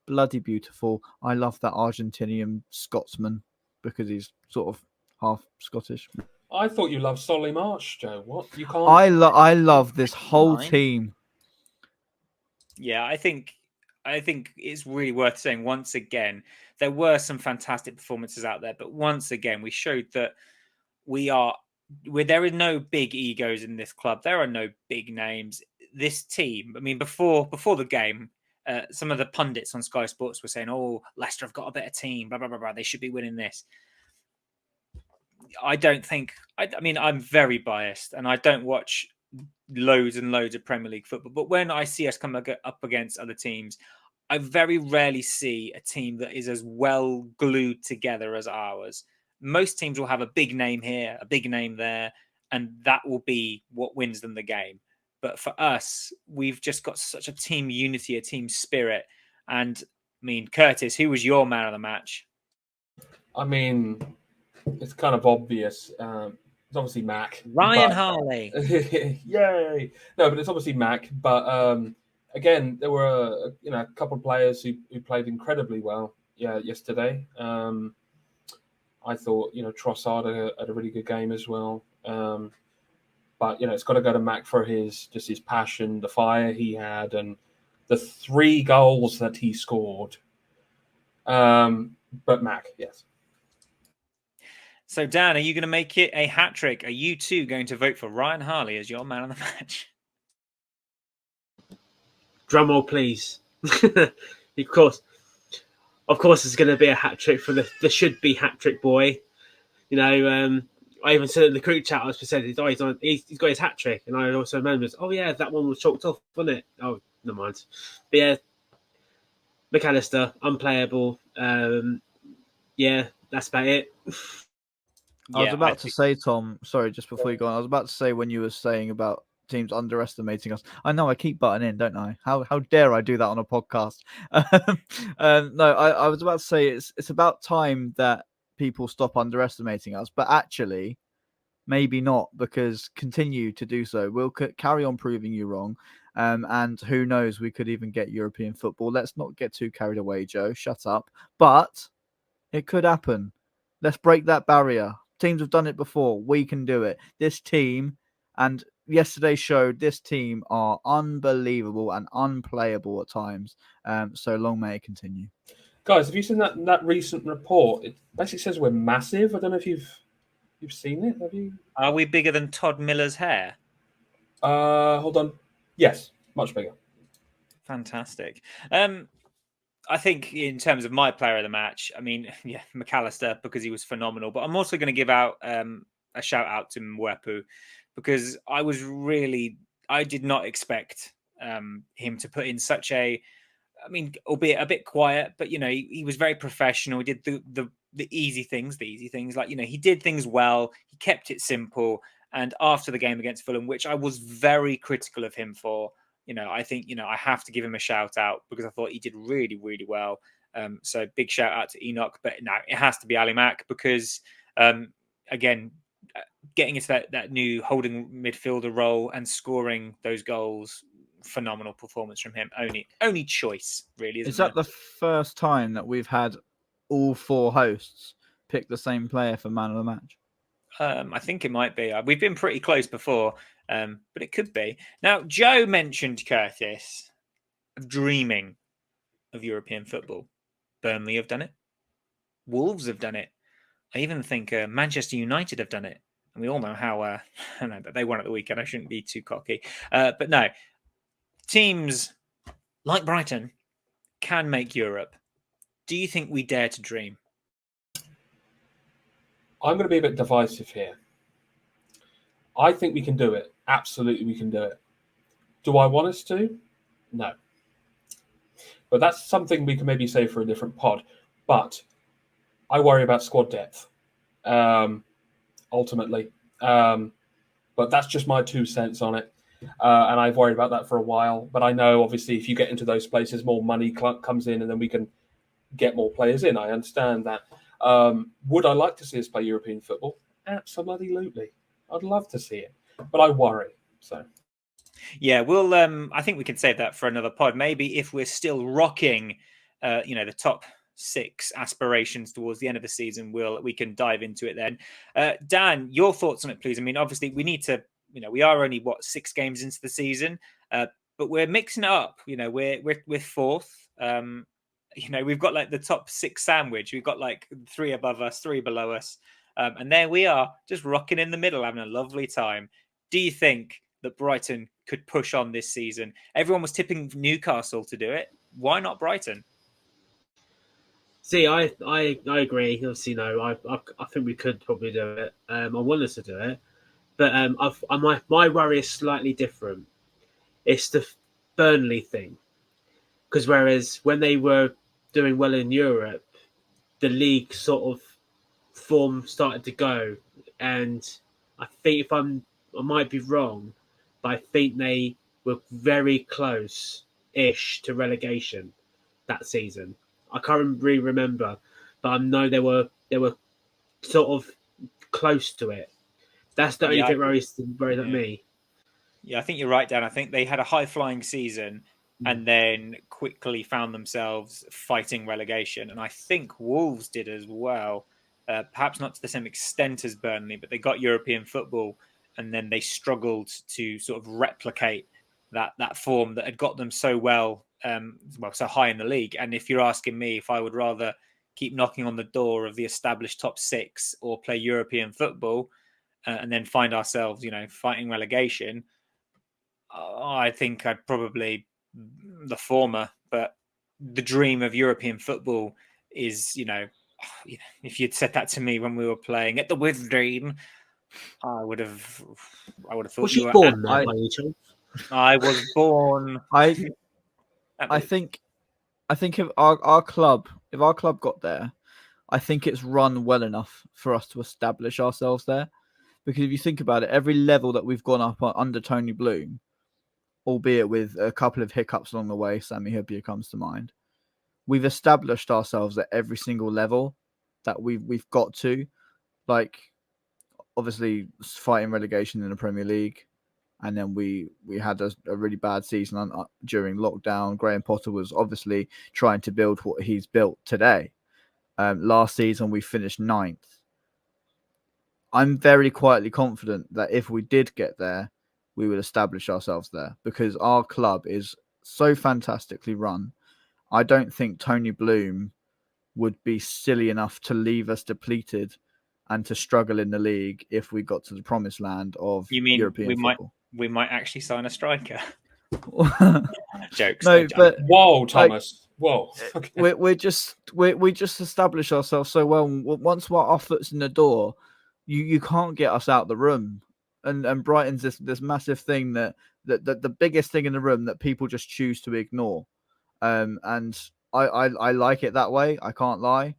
bloody beautiful. I love that Argentinian Scotsman because he's sort of half Scottish. I thought you loved Solly March, Joe. What? You can't. I love this whole team. Yeah, I think it's really worth saying once again, there were some fantastic performances out there, but once again, we showed that there are no big egos in this club. There are no big names. This team, I mean, before the game, some of the pundits on Sky Sports were saying, "Oh, Leicester have got a better team. Blah blah blah blah. They should be winning this." I don't think. I mean, I'm very biased, and I don't watch loads and loads of Premier League football. But when I see us come up against other teams, I very rarely see a team that is as well glued together as ours. Most teams will have a big name here, a big name there, and that will be what wins them the game. But for us, we've just got such a team unity, a team spirit. And I mean, Kurtis, who was your man of the match? I mean, it's kind of obvious. It's obviously Mac. Ryan but- Harley. Yay! No, but it's obviously Mac. But again, there were a couple of players who played incredibly well. Yeah, yesterday. I thought Trossard had a really good game as well. But it's got to go to Mac for his passion, the fire he had, and the 3 goals that he scored. But Mac, yes. So, Dan, are you going to make it a hat trick? Are you too going to vote for Ryan Harley as your man of the match? Drum roll, please. Of course, it's going to be a hat trick for the should-be hat trick boy. I even said in the group chat, I said, he's got his hat trick, and I also remembered, oh yeah, that one was chalked off, wasn't it? Oh, never mind. But yeah, McAllister, unplayable. Yeah, that's about it. I was about to say, Tom, sorry, just before you go on, I was about to say when you were saying about teams underestimating us. I know I keep butting in, don't I? How dare I do that on a podcast? No, I was about to say it's about time that people stop underestimating us, but actually, maybe not, because continue to do so. We'll carry on proving you wrong. And who knows, we could even get European football. Let's not get too carried away, Joe. Shut up. But it could happen. Let's break that barrier. Teams have done it before. We can do it. This team, and yesterday showed, this team are unbelievable and unplayable at times. So long may it continue. Guys, have you seen that recent report? It basically says we're massive. I don't know if you've seen it. Have you? Are we bigger than Todd Miller's hair? Hold on. Yes, much bigger. Fantastic. I think in terms of my player of the match, I mean, yeah, McAllister, because he was phenomenal. But I'm also going to give out a shout out to Mwepu, because I did not expect him to put in such a, I mean, albeit a bit quiet, but he was very professional. He did the easy things, like he did things well. He kept it simple. And after the game against Fulham, which I was very critical of him for, I think I have to give him a shout out, because I thought he did really, really well. So big shout out to Enoch, but no, it has to be Ali Mac, because again, getting into that new holding midfielder role and scoring those goals. Phenomenal performance from him. Only choice, really. Is that the first time that we've had all 4 hosts pick the same player for man of the match? I think it might be. We've been pretty close before, but it could be. Now, Joe mentioned, Curtis, of dreaming of European football. Burnley have done it. Wolves have done it. I even think Manchester United have done it. And we all know how I know that they won at the weekend. I shouldn't be too cocky. But no, teams like Brighton can make Europe. Do you think we dare to dream? I'm going to be a bit divisive here. I think we can do it. Absolutely, we can do it. Do I want us to? No. But that's something we can maybe say for a different pod. But I worry about squad depth, ultimately. But that's just my 2 cents on it. And I've worried about that for a while. But I know, obviously, if you get into those places, more money comes in and then we can get more players in. I understand that. Would I like to see us play European football? Absolutely. I'd love to see it. But I worry. So, yeah, we'll. I think we can save that for another pod. Maybe if we're still rocking, the top 6 aspirations towards the end of the season, we can dive into it then. Dan, your thoughts on it, please. I mean, obviously, we need to. We are only 6 games into the season, but we're mixing it up. We're 4th. We've got like the top 6 sandwich. We've got like 3 above us, 3 below us. And there we are, just rocking in the middle, having a lovely time. Do you think that Brighton could push on this season? Everyone was tipping Newcastle to do it. Why not Brighton? See, I agree. Obviously, no, I think we could probably do it. I want us to do it, but my worry is slightly different. It's the Burnley thing, because whereas when they were doing well in Europe, the league sort of form started to go, and I think I might be wrong, but I think they were very close-ish to relegation that season. I can't really remember, but I know they were they were sort of close to it. That's the only Yeah, thing worries yeah. me. Yeah, I think you're right, Dan. I think they had a high-flying season and then quickly found themselves fighting relegation. And I think Wolves did as well. Perhaps not to the same extent as Burnley, but they got European football and then they struggled to sort of replicate that form that had got them so so high in the league. And if you're asking me if I would rather keep knocking on the door of the established top six or play European football and then find ourselves, fighting relegation, I think I'd probably the former, but the dream of European football is, if you'd said that to me when we were playing at the With Dream, I would have thought Was you she were. born there by any chance? I was born. I think if our club got there, I think it's run well enough for us to establish ourselves there. Because if you think about it, every level that we've gone up under Tony Bloom, albeit with a couple of hiccups along the way, Sammy Hibia comes to mind, we've established ourselves at every single level that we've got to. Like, obviously, fighting relegation in the Premier League. And then we had a really bad season during lockdown. Graham Potter was obviously trying to build what he's built today. Last season, we finished 9th. I'm very quietly confident that if we did get there, we would establish ourselves there because our club is so fantastically run. I don't think Tony Bloom would be silly enough to leave us depleted and to struggle in the league if we got to the promised land of European football. We might actually sign a striker. Jokes. No, but whoa, Thomas. Whoa. Okay. We just establish ourselves so well. Once our foot's in the door, you can't get us out the room. And Brighton's this massive thing that the biggest thing in the room that people just choose to ignore. And I like it that way. I can't lie.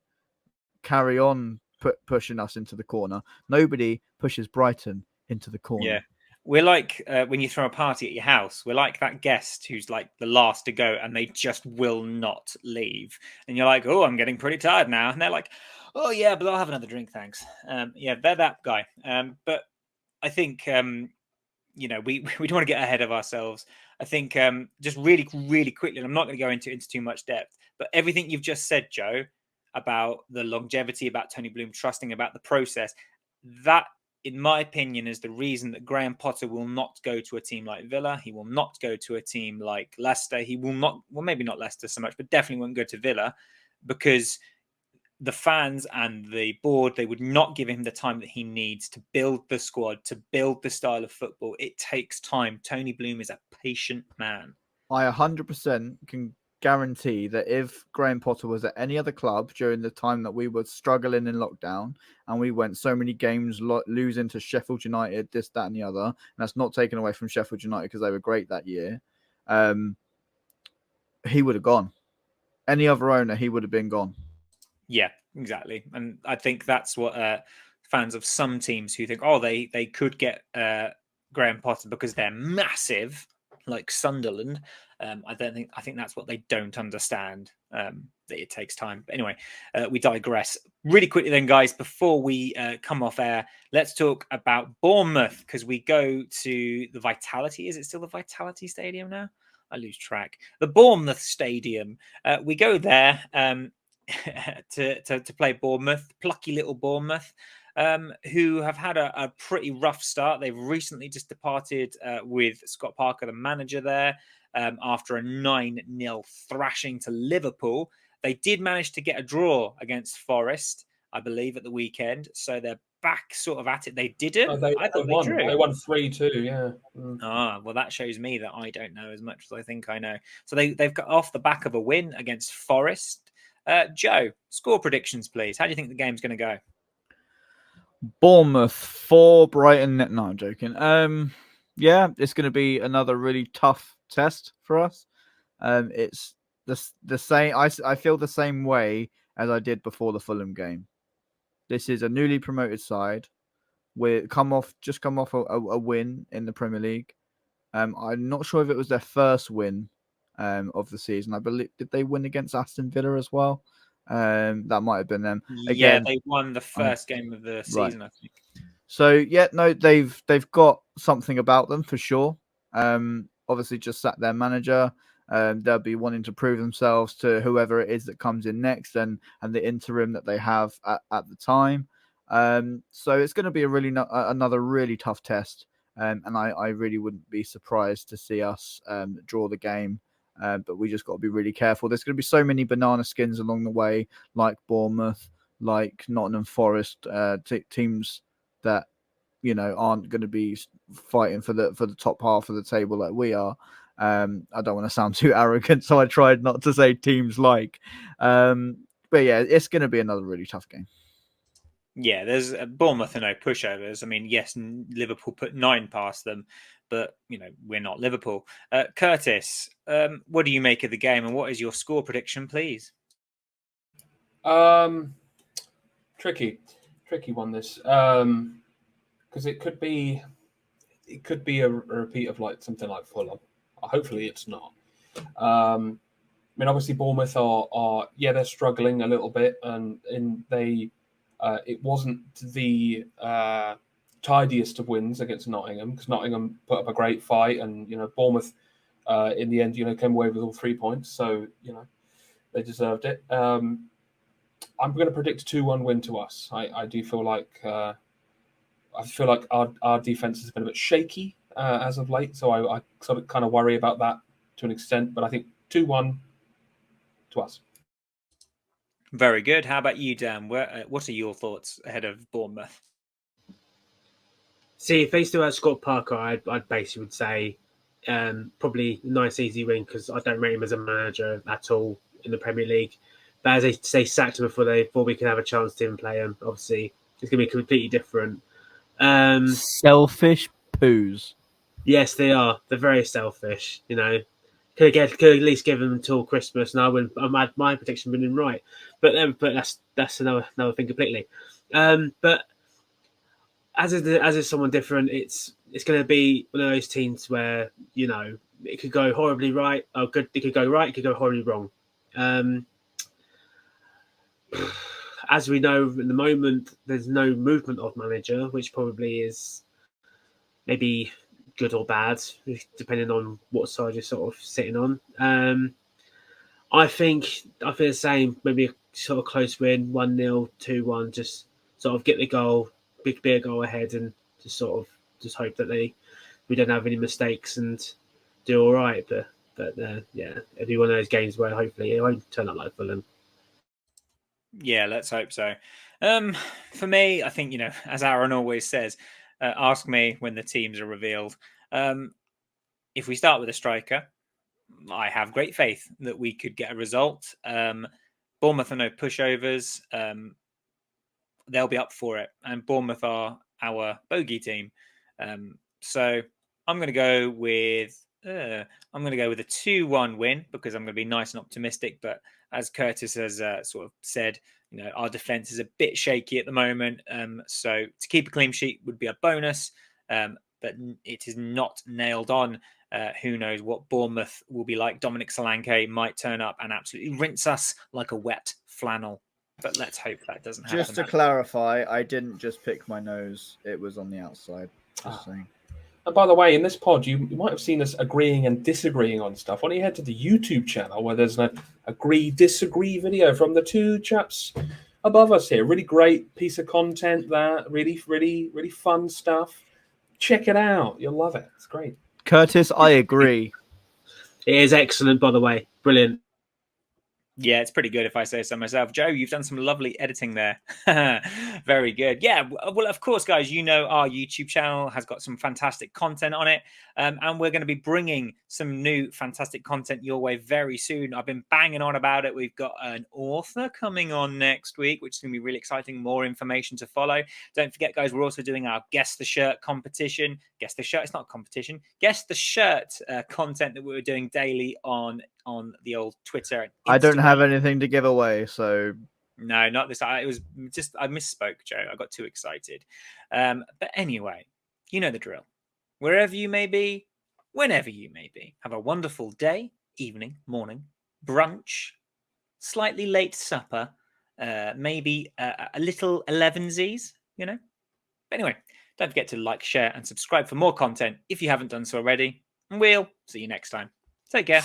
Carry on pushing us into the corner. Nobody pushes Brighton into the corner. Yeah. We're like when you throw a party at your house, we're like that guest who's like the last to go and they just will not leave. And you're like, oh, I'm getting pretty tired now. And they're like, oh, yeah, but I'll have another drink, thanks. Yeah, they're that guy. But I think, we don't want to get ahead of ourselves. I think just really, really quickly, and I'm not going to go into too much depth, but everything you've just said, Joe, about the longevity, about Tony Bloom trusting, about the process, that, in my opinion, is the reason that Graham Potter will not go to a team like Villa. He will not go to a team like Leicester. He will not, well, maybe not Leicester so much, but definitely won't go to Villa because the fans and the board, they would not give him the time that he needs to build the squad, to build the style of football. It takes time. Tony Bloom is a patient man. I 100% can guarantee that if Graham Potter was at any other club during the time that we were struggling in lockdown and we went so many games losing to Sheffield United, this, that, and the other, and that's not taken away from Sheffield United because they were great that year, he would have gone. Any other owner, he would have been gone. Yeah, exactly. And I think that's what fans of some teams who think, oh, they could get Graham Potter because they're massive, like Sunderland. I think that's what they don't understand, that it takes time. But anyway, we digress. Really quickly then, guys, before we come off air, let's talk about Bournemouth because we go to the Vitality. Is it still the Vitality Stadium now? I lose track. The Bournemouth Stadium. We go there to play Bournemouth, plucky little Bournemouth, who have had a pretty rough start. They've recently just departed with Scott Parker, the manager there, after a 9-0 thrashing to Liverpool. They did manage to get a draw against Forest, I believe, at the weekend. So they're back sort of at it. They didn't. I thought they drew. They won 3-2, yeah. Ah, well, that shows me that I don't know as much as I think I know. So they've got off the back of a win against Forest. Joe, score predictions, please. How do you think the game's going to go? Bournemouth 4, Brighton. No, I'm joking. Yeah, it's going to be another really tough test for us. It's the same. I feel the same way as I did before the Fulham game. This is a newly promoted side. We come off a win in the Premier League. I'm not sure if it was their first win of the season. I believe, did they win against Aston Villa as well? That might have been them. Yeah, Again, they won the first game of the season, I think. So yeah, no, they've got something about them for sure. Obviously, just sat their manager. They'll be wanting to prove themselves to whoever it is that comes in next, and the interim that they have at the time. So it's going to be a really another really tough test. And I really wouldn't be surprised to see us draw the game. But we just got to be really careful. There's going to be so many banana skins along the way, like Bournemouth, like Nottingham Forest, teams that aren't going to be fighting for the top half of the table like we are. I don't want to sound too arrogant, so I tried not to say teams like. But yeah, it's going to be another really tough game. Yeah, there's Bournemouth and no pushovers. I mean, yes, Liverpool put 9 past them, but we're not Liverpool. Kurtis, what do you make of the game, and what is your score prediction, please? Tricky one. This because it could be a repeat of like something like Fulham. Hopefully, it's not. I mean, obviously, Bournemouth are they're struggling a little bit, and they. It wasn't the tidiest of wins against Nottingham, because Nottingham put up a great fight, and Bournemouth in the end came away with all 3 points, so they deserved it. I'm going to predict a 2-1 win to us. I do feel like our defense has been a bit shaky as of late, so I sort of kind of worry about that to an extent. But I think 2-1 to us. Very good. How about you, Dan? What are your thoughts ahead of Bournemouth? See, if they still had Scott Parker, I'd basically would say probably a nice easy win, because I don't rate him as a manager at all in the Premier League. But as they sacked him before we can have a chance to even play him, obviously it's going to be completely different. Selfish poos. Yes, they are. They're very selfish. Could at least give them until Christmas, and my prediction would have been right. But that's another thing completely. But as is someone different, it's going to be one of those teams where it could go horribly right, or good. It could go right. It could go horribly wrong. As we know, at the moment, there's no movement of manager, which probably is maybe good or bad, depending on what side you're sort of sitting on. I feel the same. Maybe a sort of close win, 1-0, 2-1. Just sort of get the goal, be a goal ahead, and just sort of just hope that we don't have any mistakes and do all right. But yeah, it'll be one of those games where hopefully it won't turn out like Fulham. Yeah, let's hope so. For me, I think as Aaron always says, ask me when the teams are revealed. If we start with a striker, I have great faith that we could get a result. Bournemouth are no pushovers. They'll be up for it, and Bournemouth are our bogey team. So I'm going to go with a 2-1 win, because I'm going to be nice and optimistic. But as Kurtis has sort of said, our defense is a bit shaky at the moment. So to keep a clean sheet would be a bonus, but it is not nailed on. Who knows what Bournemouth will be like? Dominic Solanke might turn up and absolutely rinse us like a wet flannel. But let's hope that doesn't happen. Just to clarify, I didn't just pick my nose. It was on the outside. Just saying. And by the way, in this pod, you might have seen us agreeing and disagreeing on stuff. Why don't you head to the YouTube channel, where there's an agree-disagree video from the two chaps above us here. Really great piece of content there. Really, really, really fun stuff. Check it out. You'll love it. It's great. Kurtis, I agree. It is excellent, by the way. Brilliant. Yeah, it's pretty good if I say so myself. Joe, you've done some lovely editing there. Very good. Yeah, well, of course, guys, our YouTube channel has got some fantastic content on it. And we're going to be bringing some new fantastic content your way very soon. I've been banging on about it. We've got an author coming on next week, which is going to be really exciting. More information to follow. Don't forget, guys, we're also doing our Guess the Shirt competition. Guess the Shirt, it's not a competition. Guess the Shirt content that we're doing daily on the old Twitter and Instagram. I don't have anything to give away, so no, not this. I misspoke, Joe. I got too excited. But anyway, you know the drill. Wherever you may be, whenever you may be, have a wonderful day, evening, morning, brunch, slightly late supper, maybe a little 11sies, you know. But anyway, don't forget to like, share, and subscribe for more content if you haven't done so already. And we'll see you next time. Take care.